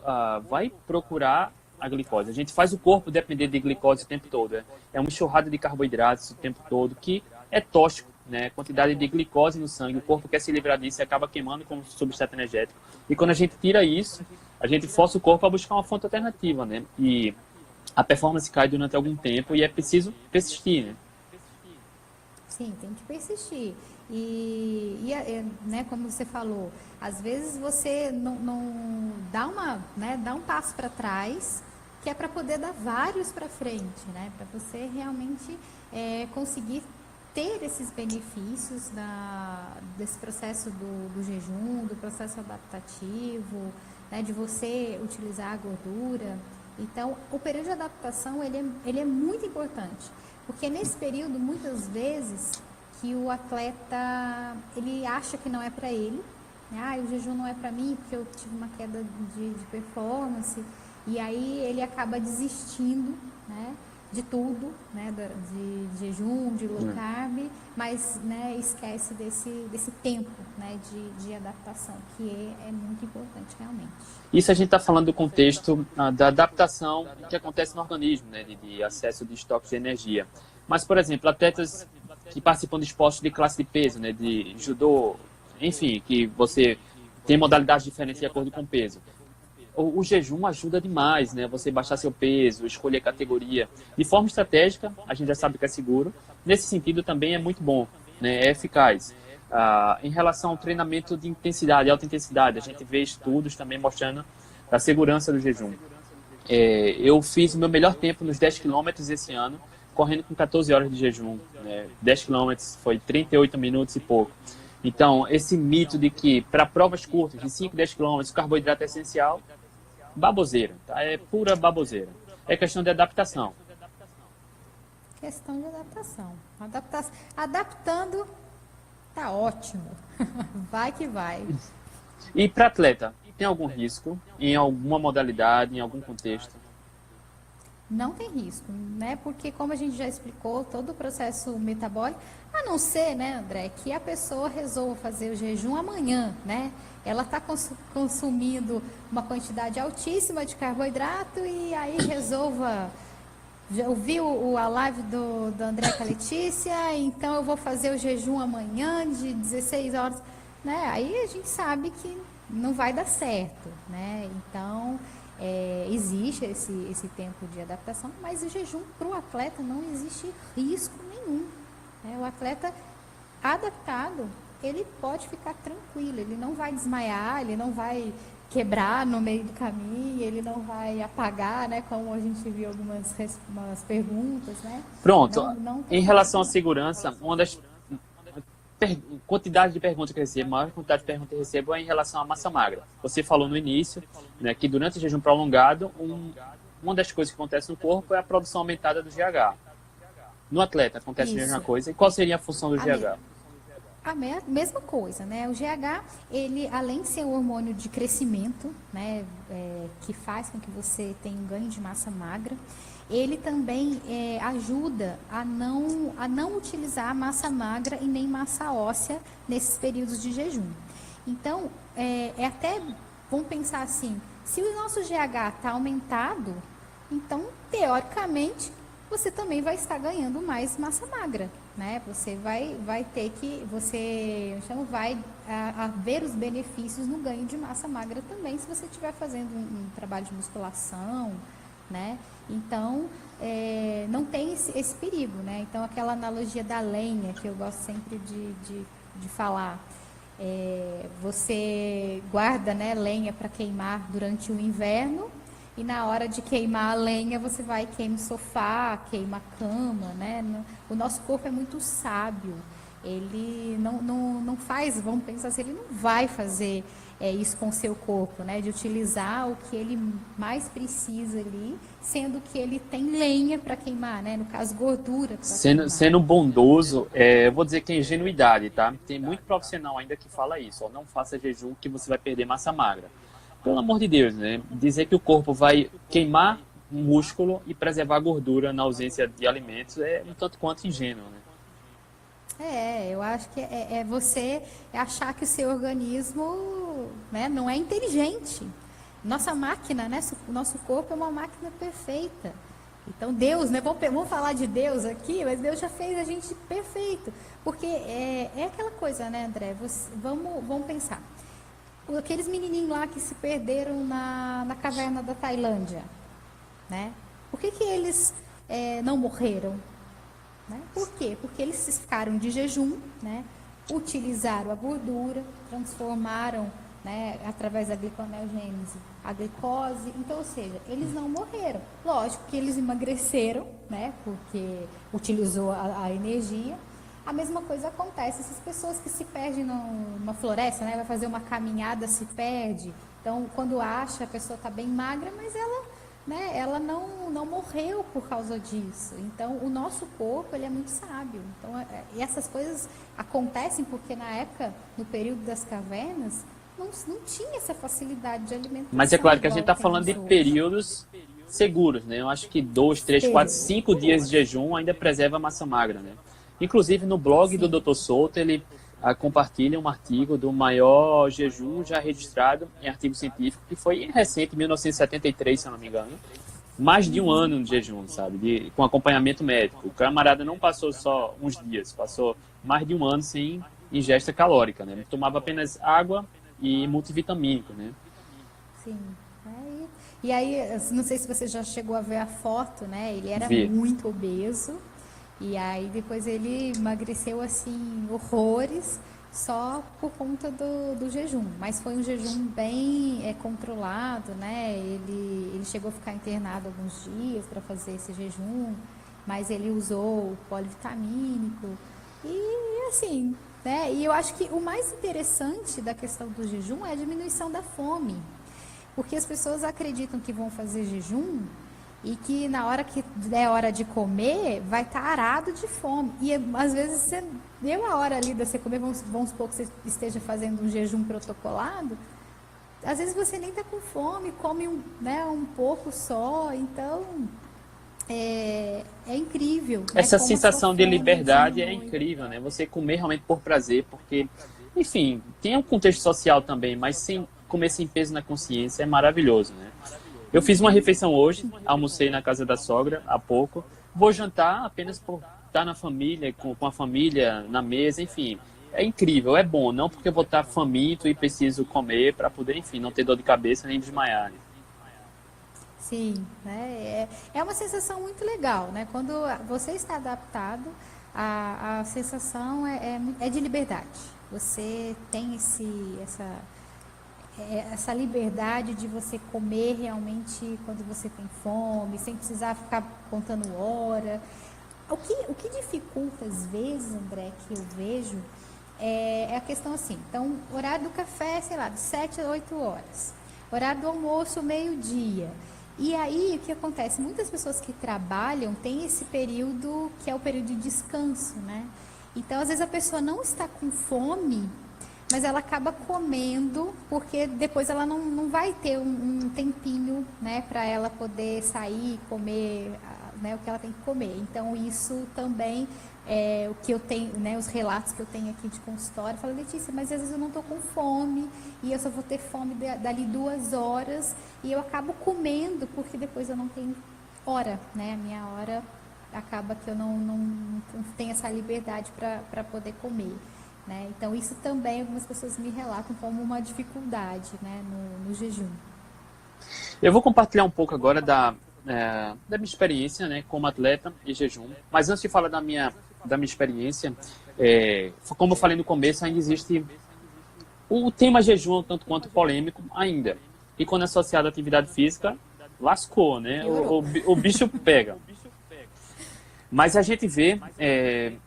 B: vai procurar a glicose. A gente faz o corpo depender de glicose o tempo todo. É uma enxurrada de carboidratos o tempo todo, que é tóxico, né? Quantidade de glicose no sangue, o corpo quer se livrar disso e acaba queimando como substrato energético. E quando a gente tira isso, a gente força o corpo a buscar uma fonte alternativa, né? E a performance cai durante algum tempo e é preciso persistir, né?
A: Sim, tem que persistir. Né, como você falou, às vezes você não dá dá um passo para trás, que é para poder dar vários para frente, né? Para você realmente conseguir ter esses benefícios desse processo do jejum, do processo adaptativo, né, de você utilizar a gordura. Então, o período de adaptação, ele é muito importante, porque nesse período, muitas vezes, que o atleta, ele acha que não é para ele, né? O jejum não é para mim, porque eu tive uma queda de performance, e aí ele acaba desistindo, né? de tudo, né, de jejum, de low carb, mas, né, esquece desse tempo, né, de adaptação, que é muito importante realmente.
B: Isso a gente está falando do contexto da adaptação que acontece no organismo, né, de acesso de estoques de energia. Mas, por exemplo, atletas que participam de esportes de classe de peso, né, de judô, enfim, que você tem modalidades diferentes de acordo com o peso. O jejum ajuda demais, né? Você baixar seu peso, escolher categoria. De forma estratégica, a gente já sabe que é seguro. Nesse sentido, também é muito bom, né? É eficaz. Em relação ao treinamento de intensidade, alta intensidade, a gente vê estudos também mostrando a segurança do jejum. Eu fiz o meu melhor tempo nos 10 quilômetros esse ano, correndo com 14 horas de jejum. Né? 10 quilômetros foi 38 minutos e pouco. Então, esse mito de que para provas curtas, de 5, 10 quilômetros, o carboidrato é essencial, baboseira, tá? É pura baboseira. É questão de adaptação.
A: Questão de adaptação. Adaptando, tá ótimo. Vai que vai.
B: E para atleta, tem algum risco em alguma modalidade, em algum contexto?
A: Não tem risco, né? Porque como a gente já explicou, todo o processo metabólico, a não ser, né, André, que a pessoa resolva fazer o jejum amanhã, né? Ela está consumindo uma quantidade altíssima de carboidrato e aí resolva, já ouviu a live do André com a Letícia, então eu vou fazer o jejum amanhã de 16 horas, né? Aí a gente sabe que não vai dar certo, né? Então, existe esse tempo de adaptação, mas o jejum para o atleta não existe risco nenhum. Né? O atleta adaptado, ele pode ficar tranquilo, ele não vai desmaiar, ele não vai quebrar no meio do caminho, ele não vai apagar, né? Como a gente viu algumas perguntas, né?
B: Pronto,
A: não
B: em relação à segurança, uma das quantidade de perguntas que eu recebo, a maior quantidade de perguntas que eu recebo é em relação à massa magra. Você falou no início, né, que durante o jejum prolongado, uma das coisas que acontece no corpo é a produção aumentada do GH. No atleta acontece a mesma coisa. E qual seria a função do GH?
A: A mesma coisa, né? O GH, ele, além de ser um hormônio de crescimento, né, que faz com que você tenha um ganho de massa magra, ele também ajuda a não utilizar a massa magra e nem massa óssea nesses períodos de jejum. Então, até, vamos pensar assim, se o nosso GH está aumentado, então, teoricamente, você também vai estar ganhando mais massa magra, né? Você vai ter que, vai ver os benefícios no ganho de massa magra também, se você estiver fazendo um trabalho de musculação, né? Então, não tem esse perigo, né? Então, aquela analogia da lenha, que eu gosto sempre de falar, você guarda, né, lenha para queimar durante o inverno, e na hora de queimar a lenha, você vai queima o sofá, queima a cama, né? O nosso corpo é muito sábio, ele não faz, vamos pensar assim, ele não vai fazer isso com o seu corpo, né? De utilizar o que ele mais precisa ali, sendo que ele tem lenha para queimar, né? No caso, gordura para queimar.
B: Sendo bondoso, eu vou dizer que é ingenuidade, tá? Tem muito profissional ainda que fala isso, ó, não faça jejum que você vai perder massa magra. Pelo amor de Deus, né? Dizer que o corpo vai queimar músculo e preservar gordura na ausência de alimentos é um tanto quanto ingênuo, né?
A: Eu acho que você achar que o seu organismo, né, não é inteligente. Nossa máquina, né, o nosso corpo é uma máquina perfeita. Então Deus, né, vamos falar de Deus aqui, mas Deus já fez a gente perfeito. Porque é aquela coisa, né, André, vamos pensar. Aqueles menininhos lá que se perderam na caverna da Tailândia, né? Por que eles não morreram? Né? Por quê? Porque eles ficaram de jejum, né? Utilizaram a gordura, transformaram, né, através da gliconeogênese, a glicose. Então, ou seja, eles não morreram. Lógico que eles emagreceram, né, porque utilizou a energia. A mesma coisa acontece, essas pessoas que se perdem numa floresta, né, vai fazer uma caminhada, se perde. Então, quando acha, a pessoa está bem magra, mas ela não morreu por causa disso. Então, o nosso corpo, ele é muito sábio. Então, e essas coisas acontecem porque na época, no período das cavernas, não tinha essa facilidade de alimentação.
B: Mas é claro que a gente está falando de períodos seguros, né? Eu acho que 2, 3, 4, 5 dias de jejum ainda preserva a massa magra, né? Inclusive, no blog do Dr. Souto, ele compartilha um artigo do maior jejum já registrado em artigo científico, que foi recente, em 1973, se eu não me engano. Mais de um ano de jejum, sabe? Com acompanhamento médico. O camarada não passou só uns dias, passou mais de um ano sem ingesta calórica, né? Ele tomava apenas água e multivitamínico, né?
A: Sim. E aí, não sei se você já chegou a ver a foto, né? Ele era muito obeso. E aí depois ele emagreceu assim horrores só por conta do jejum. Mas foi um jejum bem controlado, né? Ele chegou a ficar internado alguns dias para fazer esse jejum, mas ele usou o polivitamínico e assim, né? E eu acho que o mais interessante da questão do jejum é a diminuição da fome. Porque as pessoas acreditam que vão fazer jejum e que na hora que der hora de comer, vai estar arado de fome. E às vezes você deu a hora ali de você comer, vamos supor que você esteja fazendo um jejum protocolado, às vezes você nem está com fome, come um pouco só, então é incrível.
B: Essa sensação de liberdade é incrível, né? Você comer realmente por prazer, porque, enfim, tem um contexto social também, mas sem comer sem peso na consciência é maravilhoso, né? Eu fiz uma refeição hoje, almocei na casa da sogra há pouco, vou jantar apenas por estar na família, com a família na mesa, enfim, é incrível, é bom, não porque eu vou estar faminto e preciso comer para poder, enfim, não ter dor de cabeça nem desmaiar. Né?
A: Sim, né? É uma sensação muito legal, né? Quando você está adaptado, a sensação é de liberdade. Você tem essa liberdade de você comer realmente quando você tem fome, sem precisar ficar contando hora. O que dificulta às vezes, André, que eu vejo, é a questão assim, então, horário do café, sei lá, de 7 a 8 horas, horário do almoço, meio-dia. E aí, o que acontece? Muitas pessoas que trabalham têm esse período que é o período de descanso, né? Então, às vezes a pessoa não está com fome, mas ela acaba comendo, porque depois ela não vai ter um tempinho, né, para ela poder sair e comer, né, o que ela tem que comer. Então, isso também é o que eu tenho, né, os relatos que eu tenho aqui de consultório. Eu falo, Letícia, mas às vezes eu não estou com fome, e eu só vou ter fome dali 2 horas, e eu acabo comendo, porque depois eu não tenho hora, né, a minha hora acaba que eu não tenho essa liberdade para poder comer. Né? Então, isso também algumas pessoas me relatam como uma dificuldade, né, no jejum.
B: Eu vou compartilhar um pouco agora da minha experiência, né, como atleta e jejum. Mas antes de falar da minha experiência, como eu falei no começo, ainda existe o tema jejum tanto quanto polêmico ainda. E quando é associado à atividade física, lascou, né? O bicho pega. Mas a gente vê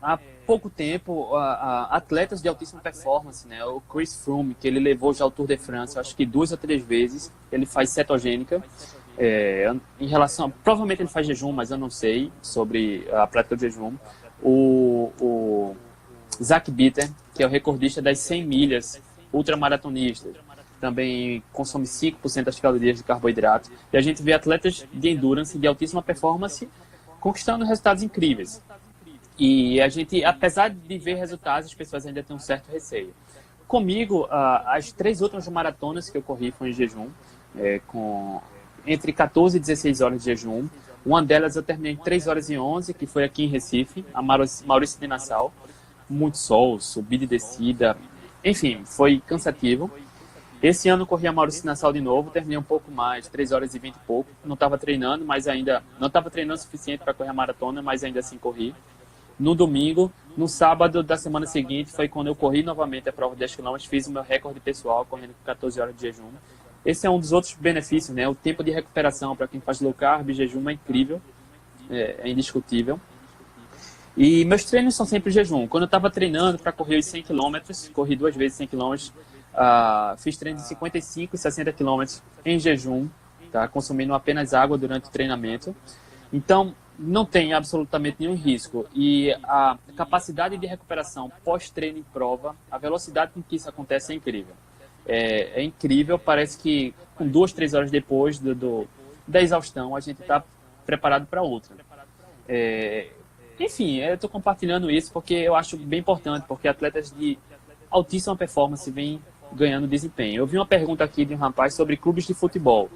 B: há pouco tempo atletas de altíssima performance, né? O Chris Froome, que ele levou já ao Tour de France, acho que 2 ou 3 vezes, ele faz cetogênica. Em relação, provavelmente ele faz jejum, mas eu não sei sobre a prática de jejum. O Zach Bitter, que é o recordista das 100 milhas ultramaratonista, também consome 5% das calorias de carboidrato. E a gente vê atletas de endurance de altíssima performance conquistando resultados incríveis. E a gente, apesar de ver resultados, as pessoas ainda têm um certo receio. Comigo, as 3 últimas maratonas que eu corri foram em jejum, com entre 14 e 16 horas de jejum. Uma delas eu terminei em 3 horas e 11, que foi aqui em Recife, a Maurício de Nassau. Muito sol, subida e descida, enfim, foi cansativo. Esse ano eu corri a Maurício de Nassau de novo, terminei um pouco mais, 3 horas e 20 e pouco. Não estava treinando, mas ainda não estava treinando o suficiente para correr a maratona, mas ainda assim corri. No domingo, no sábado da semana seguinte, foi quando eu corri novamente a prova de 10 km, fiz o meu recorde pessoal, correndo com 14 horas de jejum. Esse é um dos outros benefícios, né? O tempo de recuperação para quem faz low carb e jejum é incrível, é indiscutível. E meus treinos são sempre jejum. Quando eu estava treinando para correr os 100 km, corri 2 vezes 100 km, fiz treinos de 55 e 60 km em jejum, tá? Consumindo apenas água durante o treinamento. Então, não tem absolutamente nenhum risco. E a capacidade de recuperação pós-treino em prova, a velocidade com que isso acontece é incrível. É incrível, parece que com 2, 3 horas depois da exaustão, a gente está preparado para outra. Enfim, eu estou compartilhando isso porque eu acho bem importante, porque atletas de altíssima performance vêm ganhando desempenho. Eu vi uma pergunta aqui de um rapaz sobre clubes de futebol.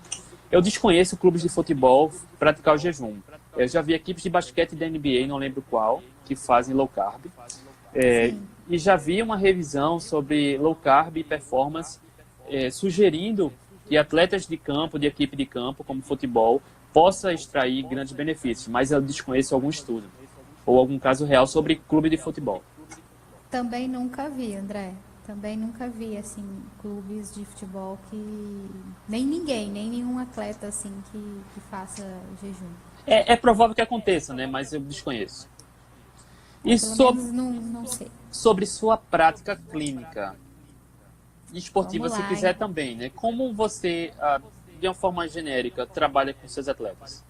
B: Eu desconheço clubes de futebol praticar o jejum. Eu já vi equipes de basquete da NBA, não lembro qual, que fazem low carb. E já vi uma revisão sobre low carb e performance, sugerindo que atletas de campo, de equipe de campo, como futebol, possa extrair grandes benefícios, mas eu desconheço algum estudo ou algum caso real sobre clube de futebol.
A: Também nunca vi, André. Também nunca vi, assim, clubes de futebol que... Nem ninguém, nem nenhum atleta, assim, que faça jejum.
B: É provável que aconteça, né? Mas eu desconheço. E
A: Pelo menos não sei.
B: sobre sua prática clínica e esportiva,
A: Vamos
B: se
A: lá,
B: quiser
A: hein?
B: também, né? Como você, de uma forma genérica, trabalha com seus atletas?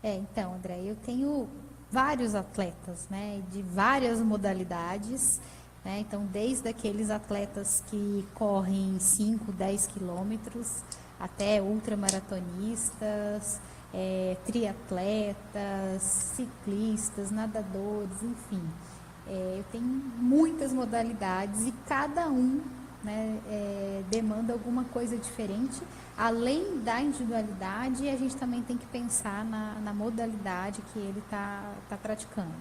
A: Então, André, eu tenho vários atletas, né, de várias modalidades, né, então desde aqueles atletas que correm 5, 10 quilômetros, até ultramaratonistas, triatletas, ciclistas, nadadores, enfim. Eu tenho muitas modalidades e cada um, né, demanda alguma coisa diferente. Além da individualidade, a gente também tem que pensar na modalidade que ele está praticando.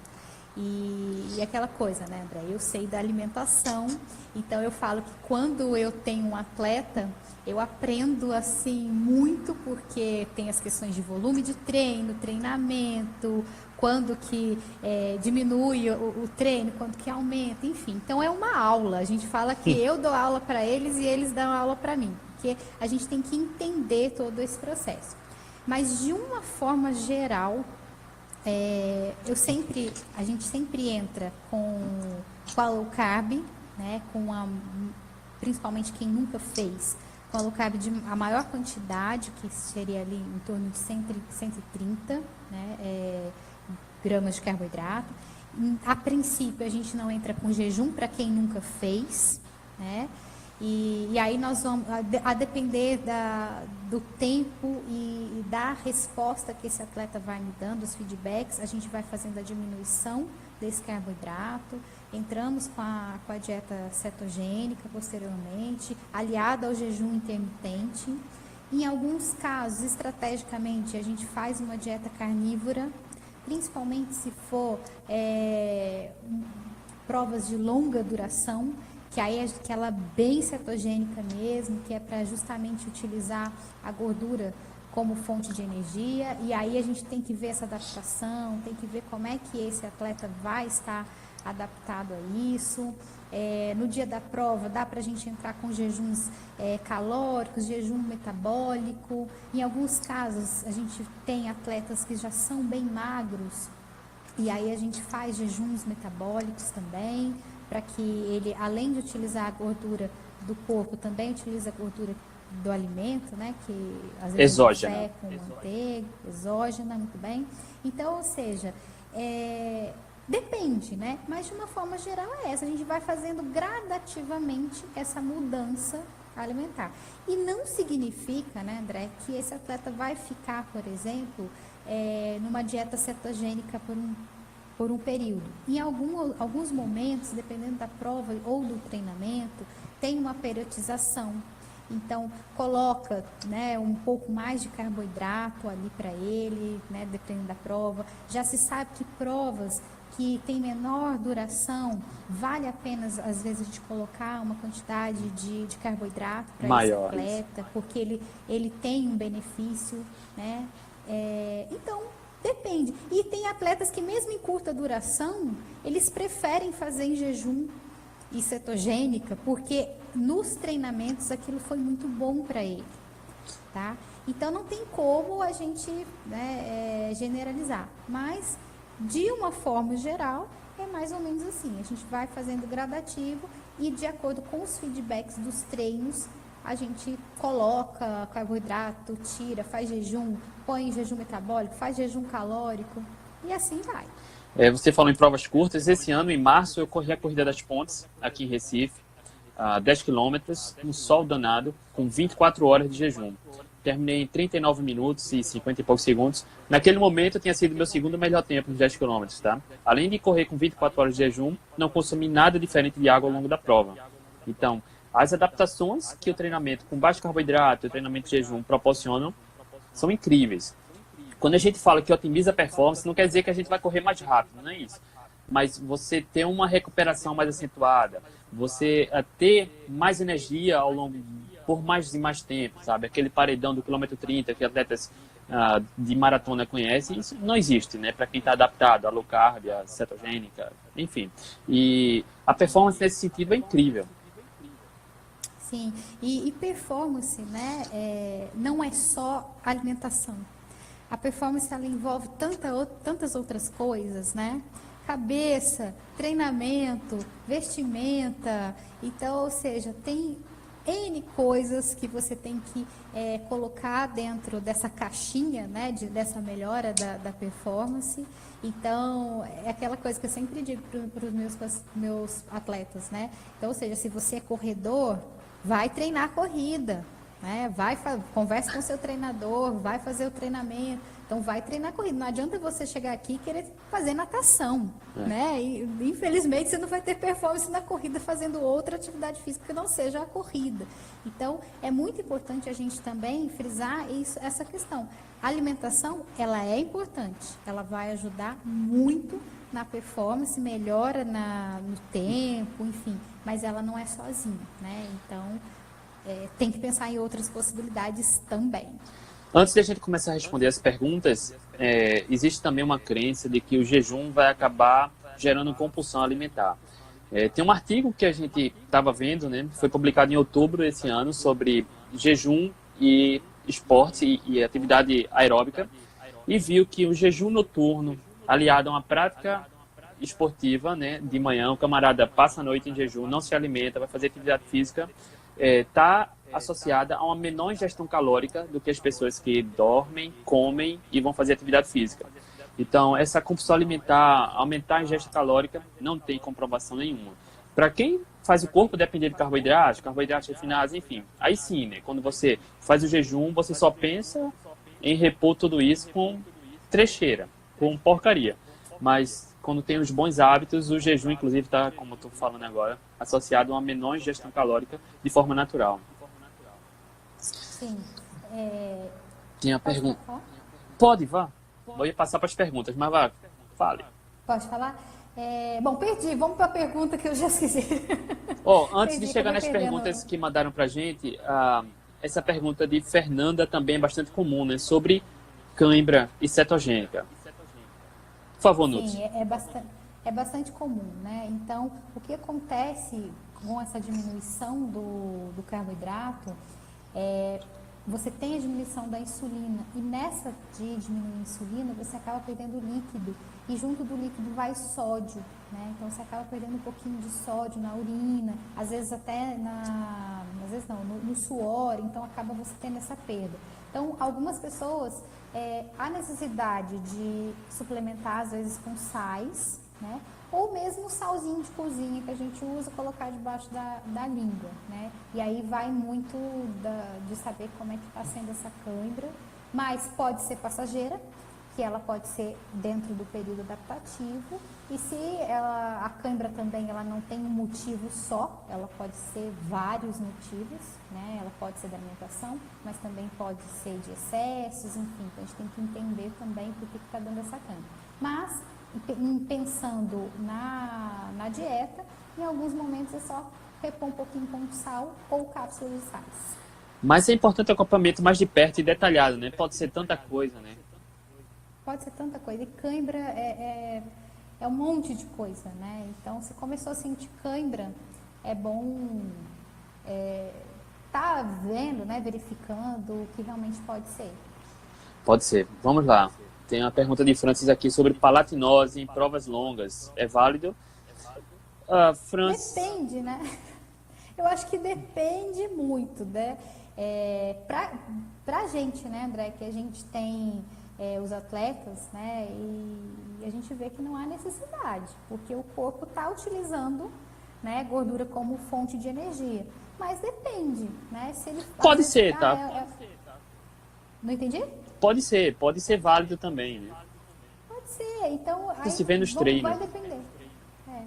A: E aquela coisa, né, André? Eu sei da alimentação, então eu falo que quando eu tenho um atleta, eu aprendo assim muito, porque tem as questões de volume de treino, treinamento, quando que diminui o treino, quando que aumenta, enfim. Então é uma aula. A gente fala que eu dou aula para eles e eles dão aula para mim, porque a gente tem que entender todo esse processo. Mas de uma forma geral, a gente sempre entra com a low carb, né, principalmente quem nunca fez, com a low carb de a maior quantidade, que seria ali em torno de 130, né, gramas de carboidrato. A princípio, a gente não entra com jejum para quem nunca fez, né? E aí nós vamos, a depender do tempo e da resposta que esse atleta vai me dando, os feedbacks, a gente vai fazendo a diminuição desse carboidrato, entramos com a dieta cetogênica posteriormente, aliada ao jejum intermitente. Em alguns casos, estrategicamente, a gente faz uma dieta carnívora, principalmente se for provas de longa duração, que aí é aquela bem cetogênica mesmo, que é para justamente utilizar a gordura como fonte de energia, e aí a gente tem que ver essa adaptação, tem que ver como é que esse atleta vai estar adaptado a isso. No dia da prova, dá para a gente entrar com jejuns calóricos, jejum metabólico. Em alguns casos, a gente tem atletas que já são bem magros, e aí a gente faz jejuns metabólicos também, para que ele, além de utilizar a gordura do corpo, também utilize a gordura do alimento, né, que às vezes
B: Exógena.
A: é com manteiga, exógena, muito bem. Então, ou seja, depende, né? Mas de uma forma geral é essa. A gente vai fazendo gradativamente essa mudança alimentar. E não significa, né, André, que esse atleta vai ficar, por exemplo, numa dieta cetogênica por um período. Em alguns momentos, dependendo da prova ou do treinamento, tem uma periodização. Então, coloca, né, um pouco mais de carboidrato ali para ele, né, dependendo da prova. Já se sabe que provas que têm menor duração, vale a pena, às vezes, a gente colocar uma quantidade de carboidrato para esse atleta, porque ele tem um benefício, né? Então, depende. E tem atletas que mesmo em curta duração, eles preferem fazer em jejum e cetogênica, porque nos treinamentos aquilo foi muito bom para ele, tá? Então não tem como a gente, né, generalizar, mas de uma forma geral é mais ou menos assim, a gente vai fazendo gradativo e de acordo com os feedbacks dos treinos, a gente coloca carboidrato, tira, faz jejum, põe jejum metabólico, faz jejum calórico e assim vai.
B: Você falou em provas curtas. Esse ano, em março, eu corri a Corrida das Pontes, aqui em Recife, 10 quilômetros, um sol danado, com 24 horas de jejum. terminei em 39 minutos e 50 e poucos segundos. Naquele momento, tinha sido meu segundo melhor tempo nos 10 quilômetros, tá? Além de correr com 24 horas de jejum, não consumi nada diferente de água ao longo da prova. Então, as adaptações que o treinamento com baixo carboidrato e o treinamento de jejum proporcionam são incríveis. Quando a gente fala que otimiza a performance, não quer dizer que a gente vai correr mais rápido, não é isso. Mas você ter uma recuperação mais acentuada, você ter mais energia ao longo, por mais e mais tempo, sabe? Aquele paredão do quilômetro 30 que atletas de maratona conhecem, isso não existe, né? Para quem está adaptado à low carb, à cetogênica, enfim. E a performance nesse sentido é incrível.
A: Sim, e performance, né, não é só alimentação. A performance, ela envolve tantas outras coisas, né? Cabeça, treinamento, vestimenta. Então, ou seja, tem N coisas que você tem que colocar dentro dessa caixinha, né, dessa melhora da performance. Então, é aquela coisa que eu sempre digo para os meus atletas, né? Então, ou seja, se você é corredor, vai treinar a corrida, né? Converse com o seu treinador, vai fazer o treinamento. Então, vai treinar a corrida. Não adianta você chegar aqui e querer fazer natação, né? E, infelizmente, você não vai ter performance na corrida fazendo outra atividade física que não seja a corrida. Então, é muito importante a gente também frisar essa questão. A alimentação, ela é importante. Ela vai ajudar muito na performance, melhora no tempo, enfim. Mas ela não é sozinha, né? Então, tem que pensar em outras possibilidades também.
B: Antes de a gente começar a responder as perguntas, existe também uma crença de que o jejum vai acabar gerando compulsão alimentar. Tem um artigo que a gente estava vendo, né, foi publicado em outubro desse ano, sobre jejum e esporte e atividade aeróbica, e viu que o jejum noturno, aliado a uma prática esportiva, né, de manhã, o camarada passa a noite em jejum, não se alimenta, vai fazer atividade física, está associada a uma menor ingestão calórica do que as pessoas que dormem, comem e vão fazer atividade física. Então, essa compulsão alimentar, aumentar a ingesta calórica, não tem comprovação nenhuma. Para quem faz o corpo depender de carboidratos refinados, enfim, aí sim, né? Quando você faz o jejum, você só pensa em repor tudo isso com trecheira, com porcaria. Mas quando tem os bons hábitos, o jejum, inclusive, está, como eu estou falando agora, associado a uma menor ingestão calórica de forma natural.
A: Sim.
B: Tem a pergunta. Pode, vá. Vou ir passar para as perguntas, mas vá, fale.
A: Pode falar? Bom, perdi. Vamos para a pergunta que eu já esqueci.
B: Antes de chegar nas perguntas que mandaram para a gente, essa pergunta de Fernanda também é bastante comum, né? Sobre cãibra e cetogênica. Por favor, Nuts.
A: Sim, é bastante comum, né? Então, o que acontece com essa diminuição do carboidrato você tem a diminuição da insulina, e nessa de diminuir a insulina, você acaba perdendo líquido, e junto do líquido vai sódio, né? Então você acaba perdendo um pouquinho de sódio na urina, às vezes até no suor, então acaba você tendo essa perda. Então, algumas pessoas, há necessidade de suplementar, às vezes, com sais, né? Ou mesmo o salzinho de cozinha que a gente usa, colocar debaixo da língua, né? E aí vai muito de saber como é que está sendo essa cãibra, mas pode ser passageira, que ela pode ser dentro do período adaptativo, e se a cãibra também ela não tem um motivo só, ela pode ser vários motivos, né? Ela pode ser da alimentação, mas também pode ser de excessos, enfim, então a gente tem que entender também por que está dando essa cãibra. Mas pensando na dieta, em alguns momentos é só repor um pouquinho com sal ou cápsulas de sais.
B: Mas é importante o acompanhamento mais de perto e detalhado, né? Pode ser tanta coisa, né?
A: Pode ser tanta coisa. E cãibra é um monte de coisa, né? Então, se começou a sentir cãibra, é bom tá vendo, né? Verificando o que realmente pode ser.
B: Pode ser. Vamos lá. Tem uma pergunta de Francis aqui sobre palatinose em provas longas. É válido?
A: Depende, né? Eu acho que depende muito, né? Pra gente, né, André, que a gente tem os atletas, né, e a gente vê que não há necessidade, porque o corpo está utilizando, né, gordura como fonte de energia. Mas depende, né? Se ele
B: pode ser, tá?
A: Não entendi?
B: Pode ser válido também, né?
A: Pode ser. Então,
B: Você
A: aí
B: se vê nos treinos.
A: vai depender.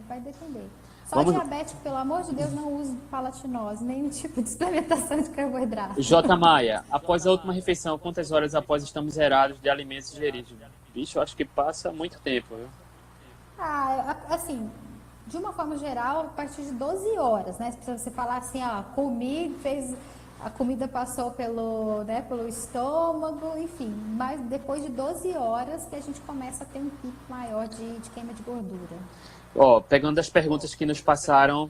A: Vai depender. Só
B: Vamos,
A: diabético, pelo amor de Deus, não use palatinose, nenhum tipo de suplementação de carboidrato.
B: J. Maia, após a última refeição, quantas horas após estamos zerados de alimentos ingeridos? Bicho, eu acho que passa muito tempo, viu?
A: Assim, de uma forma geral, a partir de 12 horas, né? Se você falar assim, comi, a comida passou pelo estômago, enfim. Mas depois de 12 horas que a gente começa a ter um pico maior de queima de gordura.
B: Ó, pegando as perguntas que nos passaram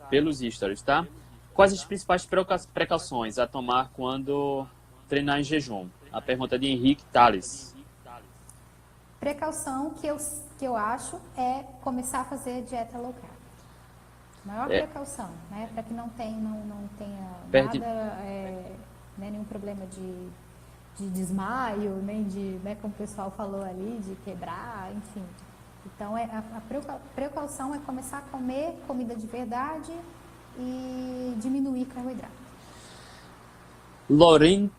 B: pelos stories, tá? Quais as principais precauções a tomar quando treinar em jejum? A pergunta de Henrique Tales.
A: Precaução que eu acho é começar a fazer dieta low carb. Maior precaução, né? Para que não tenha nada, né, nenhum problema de desmaio, nem de, né, como o pessoal falou ali, de quebrar, enfim. Então, a precaução é começar a comer comida de verdade e diminuir carboidrato.
B: Lorente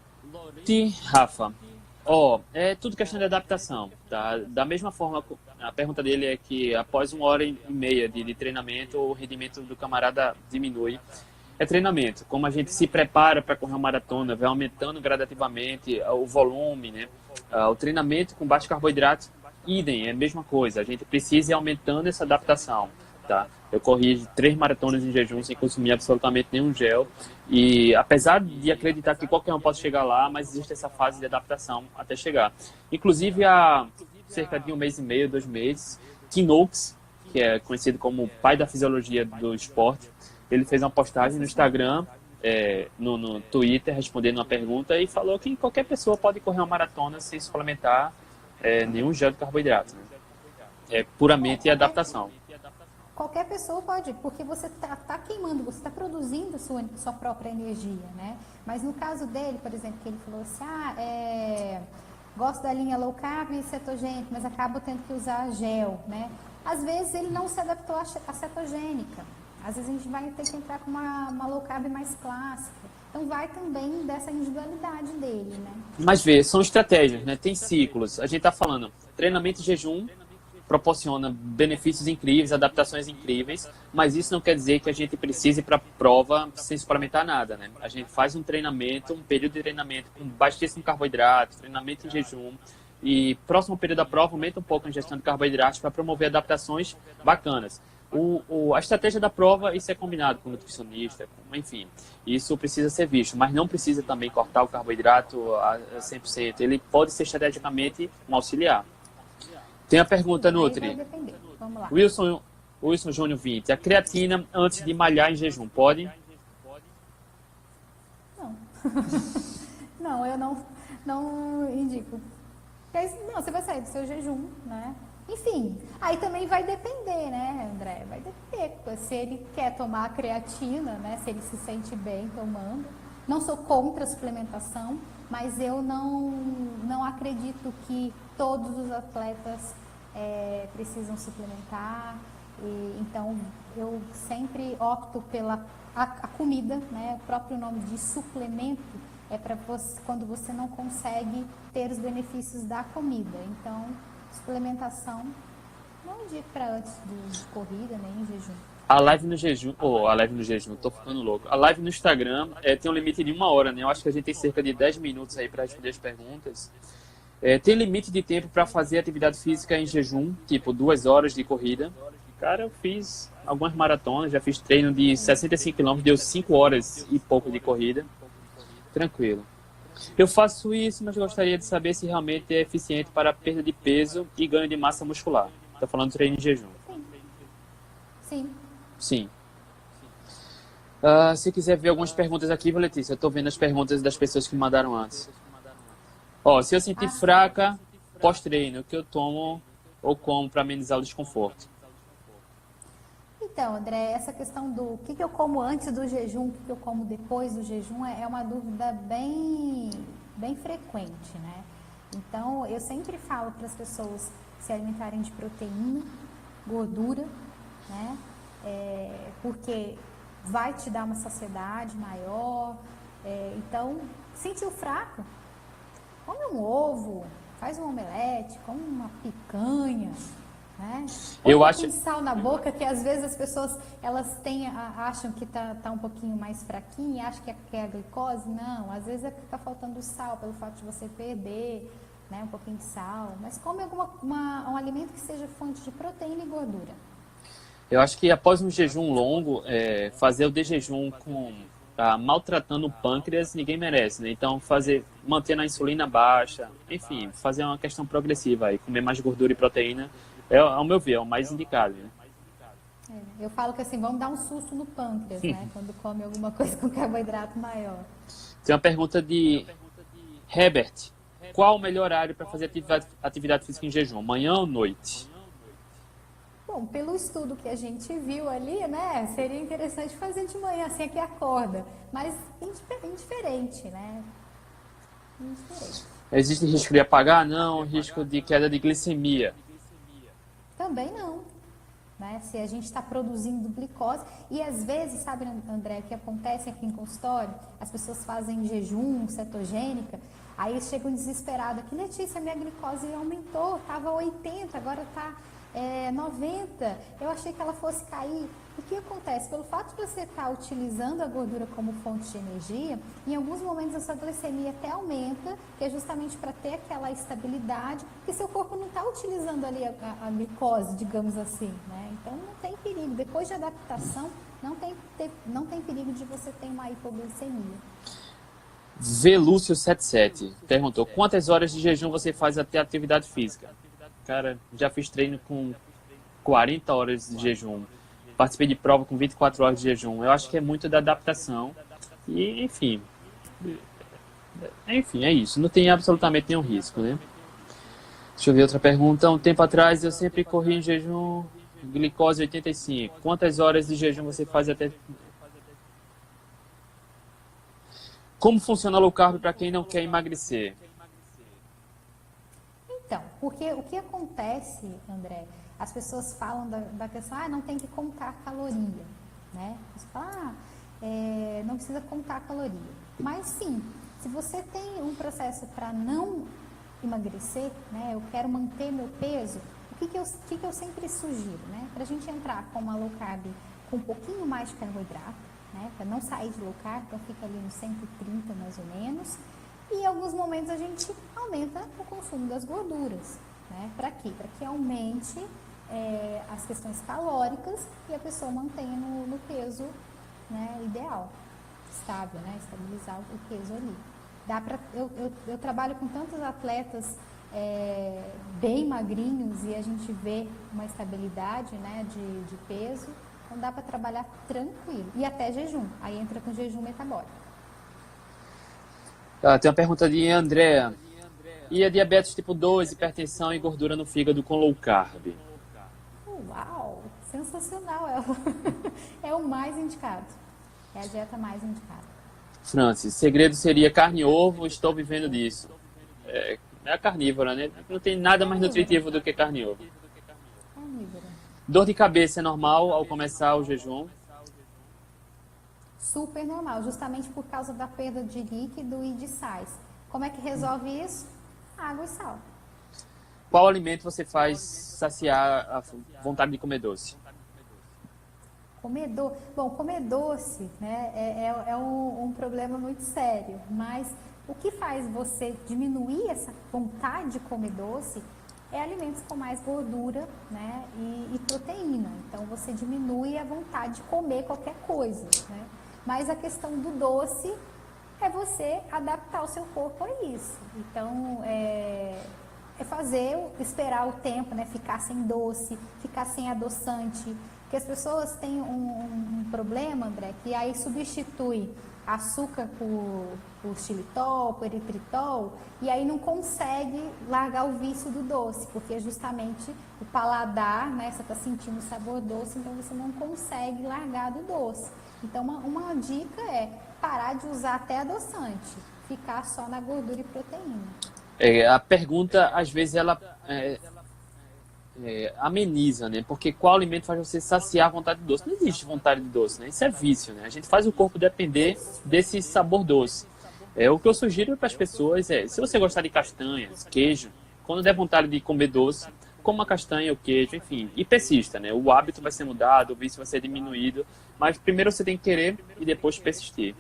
B: Rafa. É tudo questão de adaptação, tá? Da mesma forma, a pergunta dele é que após 1h30 de treinamento, o rendimento do camarada diminui. É treinamento. Como a gente se prepara para correr uma maratona, vai aumentando gradativamente o volume, né? O treinamento com baixo carboidrato, idem, é a mesma coisa. A gente precisa ir aumentando essa adaptação, tá? Eu corri 3 maratonas em jejum sem consumir absolutamente nenhum gel. E apesar de acreditar que qualquer um pode chegar lá, mas existe essa fase de adaptação até chegar. Inclusive, há cerca de 1 mês e meio, 2 meses, Tim Noakes, que é conhecido como o pai da fisiologia do esporte, ele fez uma postagem no Instagram, no Twitter, respondendo uma pergunta e falou que qualquer pessoa pode correr uma maratona sem suplementar nenhum gel de carboidrato, né? É puramente adaptação.
A: Qualquer pessoa pode, porque você está queimando, você está produzindo sua própria energia, né? Mas no caso dele, por exemplo, que ele falou assim, gosto da linha low carb e cetogênica, mas acabo tendo que usar gel, né? Às vezes ele não se adaptou à cetogênica. Às vezes a gente vai ter que entrar com uma low carb mais clássica. Então vai também dessa individualidade dele, né?
B: Mas são estratégias, né? Tem ciclos. A gente está falando, treinamento em jejum proporciona benefícios incríveis, adaptações incríveis, mas isso não quer dizer que a gente precise ir para a prova sem suplementar nada, né? A gente faz um período de treinamento com baixíssimo carboidrato, treinamento em jejum, e próximo período da prova aumenta um pouco a ingestão de carboidratos para promover adaptações bacanas. A estratégia da prova, isso é combinado com o nutricionista, enfim, isso precisa ser visto, mas não precisa também cortar o carboidrato a 100%, ele pode ser estrategicamente um auxiliar. Tem a pergunta, Nutri.
A: Vamos lá.
B: Wilson Júnior 20. A creatina antes de malhar em jejum, pode?
A: Não. Não, eu não indico. Não, você vai sair do seu jejum, né? Enfim, aí também vai depender, né, André? Vai depender. Se ele quer tomar a creatina, né? Se ele se sente bem tomando. Não sou contra a suplementação, mas eu não acredito que todos os atletas precisam suplementar. Então, eu sempre opto pela a comida, né? O próprio nome de suplemento é para quando você não consegue ter os benefícios da comida. Então, suplementação não indico para antes de corrida, nem em jejum.
B: A live no jejum, tô ficando louco. A live no Instagram tem um limite de 1 hora, né? Eu acho que a gente tem cerca de 10 minutos aí para responder as perguntas. Tem limite de tempo para fazer atividade física em jejum, tipo 2 horas de corrida. Cara, eu fiz algumas maratonas, já fiz treino de 65 km, deu 5 horas e pouco de corrida. Tranquilo. Eu faço isso, mas gostaria de saber se realmente é eficiente para perda de peso e ganho de massa muscular. Tô falando de treino em jejum. Sim. Se quiser ver algumas perguntas aqui, Letícia, eu tô vendo as perguntas das pessoas que mandaram antes. Se eu sentir fraca pós-treino, o que eu tomo ou como para amenizar o desconforto?
A: Então, André, essa questão do que eu como antes do jejum, o que eu como depois do jejum, é uma dúvida bem frequente, né? Então, eu sempre falo para as pessoas se alimentarem de proteína, gordura, né? Porque vai te dar uma saciedade maior. Então, sentiu fraco, come um ovo, faz um omelete, come uma picanha, né? Põe
B: Eu
A: um
B: acho...
A: pouquinho de sal na boca, que às vezes as pessoas elas acham que tá um pouquinho mais fraquinha, acham que é a glicose. Não, às vezes é porque tá faltando sal, pelo fato de você perder, né, um pouquinho de sal. Mas come um alimento que seja fonte de proteína e gordura.
B: Eu acho que após um jejum longo, fazer o de jejum maltratando o pâncreas, ninguém merece, né? Então, manter a insulina baixa, enfim, fazer uma questão progressiva aí, comer mais gordura e proteína, ao meu ver, é o mais indicado, né?
A: Eu falo que assim, vamos dar um susto no pâncreas, né? Quando come alguma coisa com carboidrato maior.
B: Tem uma pergunta de Herbert. Qual o melhor horário para fazer atividade física em jejum, manhã ou noite?
A: Bom, pelo estudo que a gente viu ali, né, seria interessante fazer de manhã, assim é que acorda, mas indiferente, né? Indiferente.
B: Existe risco de apagar? Não. Risco de queda de glicemia?
A: Também não, né? Se a gente está produzindo glicose, e às vezes, sabe, André, o que acontece aqui em consultório? As pessoas fazem jejum, cetogênica, aí chegam desesperadas, que Letícia, minha glicose aumentou, estava 80, agora está 90, eu achei que ela fosse cair. O que acontece? Pelo fato de você estar utilizando a gordura como fonte de energia, em alguns momentos a sua glicemia até aumenta, que é justamente para ter aquela estabilidade, porque seu corpo não está utilizando ali a glicose, digamos assim, né? Então não tem perigo. Depois de adaptação, não tem perigo de você ter uma hipoglicemia.
B: Velúcio77 perguntou: quantas horas de jejum você faz até atividade física? Cara, já fiz treino com 40 horas de jejum. Participei de prova com 24 horas de jejum. Eu acho que é muito da adaptação. E, enfim, é isso. Não tem absolutamente nenhum risco, né? Deixa eu ver outra pergunta. Um tempo atrás eu sempre corri em jejum, glicose 85. Quantas horas de jejum você faz até... Como funciona o low carb para quem não quer emagrecer?
A: Então, porque o que acontece, André, as pessoas falam da questão, não tem que contar caloria, né? Você fala, não precisa contar caloria. Mas sim, se você tem um processo para não emagrecer, né? Eu quero manter meu peso, o que eu sempre sugiro, né? Para a gente entrar com uma low carb com um pouquinho mais de carboidrato, né? Para não sair de low carb, então fica ali nos 130 mais ou menos. E em alguns momentos a gente aumenta o consumo das gorduras, né? Para quê? Para que aumente as questões calóricas e a pessoa mantenha no peso, né, ideal, estável, né? Estabilizar o peso ali. Eu trabalho com tantos atletas bem magrinhos e a gente vê uma estabilidade, né, de peso, então dá para trabalhar tranquilo. E até jejum, aí entra com jejum metabólico.
B: Tem uma pergunta de Andréa. E a diabetes tipo 2, hipertensão e gordura no fígado com low carb?
A: Uau, sensacional. É o mais indicado. É a dieta mais indicada.
B: Francis, segredo seria carne e ovo, estou vivendo disso. É a carnívora, né? Não tem nada mais nutritivo do que carne e ovo.
A: Carnívora.
B: Dor de cabeça é normal ao começar o jejum?
A: Super normal, justamente por causa da perda de líquido e de sais. Como é que resolve isso? Água e sal.
B: Qual alimento você faz saciar a vontade de comer doce?
A: Comer doce, né, é um problema muito sério, mas o que faz você diminuir essa vontade de comer doce é alimentos com mais gordura, né, e proteína. Então você diminui a vontade de comer qualquer coisa, né? Mas a questão do doce é você adaptar o seu corpo a isso. Então, esperar o tempo, né? Ficar sem doce, ficar sem adoçante. Porque as pessoas têm um problema, André, que aí substitui açúcar por xilitol, por eritritol, e aí não consegue largar o vício do doce, porque justamente o paladar, né? Você está sentindo o sabor doce, então você não consegue largar do doce. Então, uma dica é parar de usar até adoçante, ficar só na gordura e proteína.
B: A pergunta, às vezes, ela ameniza, né? Porque qual alimento faz você saciar a vontade de doce? Não existe vontade de doce, né? Isso é vício, né? A gente faz o corpo depender desse sabor doce. O que eu sugiro para as pessoas se você gostar de castanhas, queijo, quando der vontade de comer doce, coma uma castanha ou queijo, enfim, e persista, né? O hábito vai ser mudado, o vício vai ser diminuído, mas primeiro você tem que querer e depois persistir.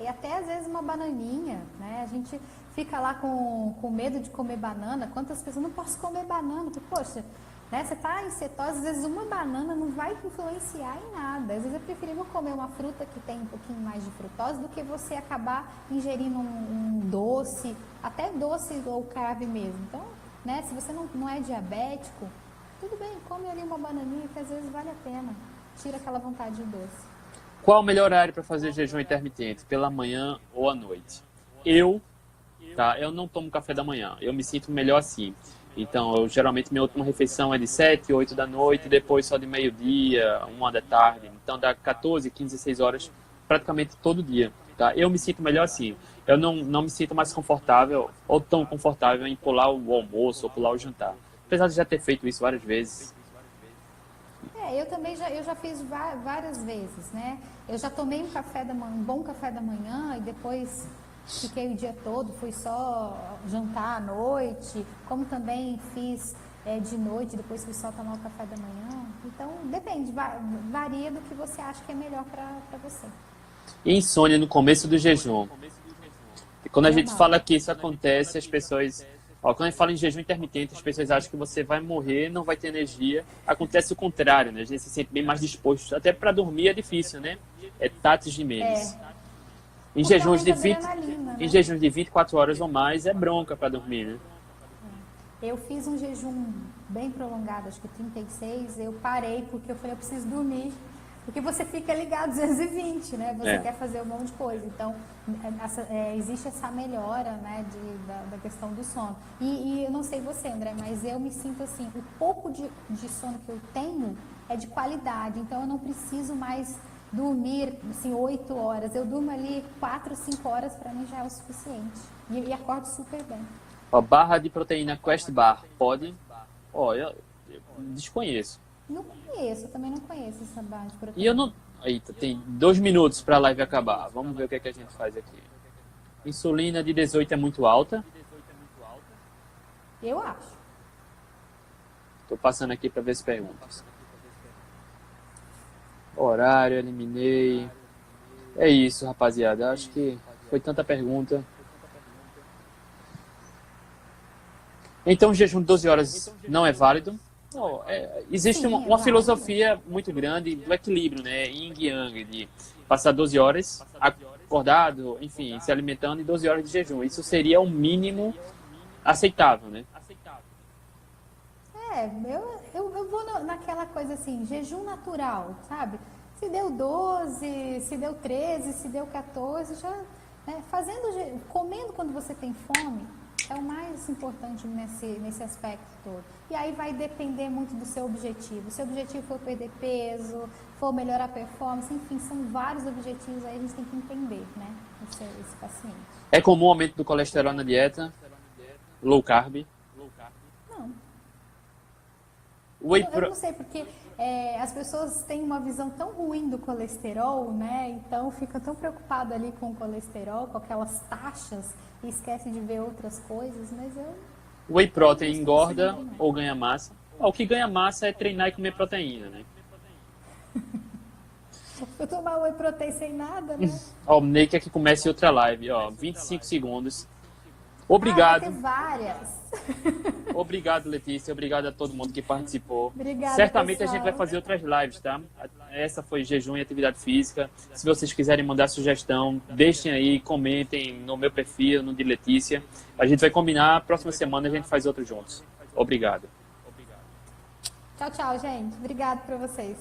A: E até às vezes uma bananinha, né? A gente fica lá com medo de comer banana. Quantas pessoas não posso comer banana? Porque, poxa, né? Você está em cetose, às vezes uma banana não vai influenciar em nada. Às vezes é preferível comer uma fruta que tem um pouquinho mais de frutose do que você acabar ingerindo um doce, até doce low carb mesmo. Então, né? Se você não é diabético, tudo bem, come ali uma bananinha que às vezes vale a pena. Tira aquela vontade de doce.
B: Qual o melhor horário para fazer jejum intermitente? Pela manhã ou à noite? Eu não tomo café da manhã. Eu me sinto melhor assim. Então, geralmente, minha última refeição é de 7, 8 da noite, depois só de meio-dia, 1 da tarde. Então, dá 14, 15, 16 horas praticamente todo dia. Tá? Eu me sinto melhor assim. Eu não me sinto mais confortável ou tão confortável em pular o almoço ou pular o jantar. Apesar de já ter feito isso várias vezes.
A: Eu também já fiz várias vezes, né? Eu já tomei um bom café da manhã e depois fiquei o dia todo, fui só jantar à noite, como também fiz de noite, depois fui só tomar o café da manhã. Então, depende, varia do que você acha que é melhor para você.
B: E insônia no começo do jejum. E quando a gente fala que isso acontece, as pessoas... quando a gente fala em jejum intermitente, as pessoas acham que você vai morrer, não vai ter energia. Acontece o contrário, né? A gente se sente bem mais disposto. Até para dormir é difícil, né? É Tatis de Mendes. Em jejuns de 24 horas ou mais, é bronca para dormir, né?
A: Eu fiz um jejum bem prolongado, acho que 36. Eu parei porque eu falei, eu preciso dormir. Porque você fica ligado 220, né? Você quer fazer um monte de coisa. Então, existe essa melhora, né, da questão do sono. E eu não sei você, André, mas eu me sinto assim, o pouco de sono que eu tenho é de qualidade. Então, eu não preciso mais dormir, assim, 8 horas. Eu durmo ali 4, 5 horas, para mim já é o suficiente. E acordo super bem.
B: Barra de proteína Quest Bar, pode? Eu desconheço.
A: Não conheço, eu também não conheço essa barra de proteína.
B: E eu não... Eita, tem 2 minutos para a live acabar. Vamos ver o que a gente faz aqui. Insulina de 18 é muito alta?
A: Eu acho.
B: Estou passando aqui para ver as perguntas. Horário, eliminei. É isso, rapaziada. Acho que foi tanta pergunta. Então, o jejum de 12 horas não é válido? Existe uma filosofia muito grande do equilíbrio, né? Yin e Yang, de passar 12 horas acordado, enfim, se alimentando e 12 horas de jejum. Isso seria o mínimo aceitável, né?
A: Eu vou naquela coisa assim, jejum natural, sabe? Se deu 12, se deu 13, se deu 14, já comendo quando você tem fome, é o mais importante nesse aspecto todo. E aí vai depender muito do seu objetivo. Se o objetivo for perder peso, for melhorar a performance, enfim, são vários objetivos, aí a gente tem que entender, né, esse paciente.
B: É comum o aumento do colesterol na dieta? Low carb?
A: Não.
B: Eu
A: não sei, porque as pessoas têm uma visão tão ruim do colesterol, né? Então fica tão preocupado ali com o colesterol, com aquelas taxas, e esquece de ver outras coisas, mas
B: Whey protein engorda ou ganha massa? O que ganha massa é treinar e comer proteína, né?
A: Eu tomar whey protein sem nada, né?
B: O Ney quer que comece outra live, 25 segundos. Obrigado.
A: Vai ter várias.
B: Obrigado, Letícia. Obrigado a todo mundo que participou.
A: Obrigada,
B: certamente
A: pessoal.
B: A gente vai fazer outras lives, tá? Essa foi jejum e atividade física. Se vocês quiserem mandar sugestão, deixem aí, comentem no meu perfil, no de Letícia. A gente vai combinar. Próxima semana a gente faz outro juntos. Obrigado.
A: Tchau, tchau, gente. Obrigado para vocês.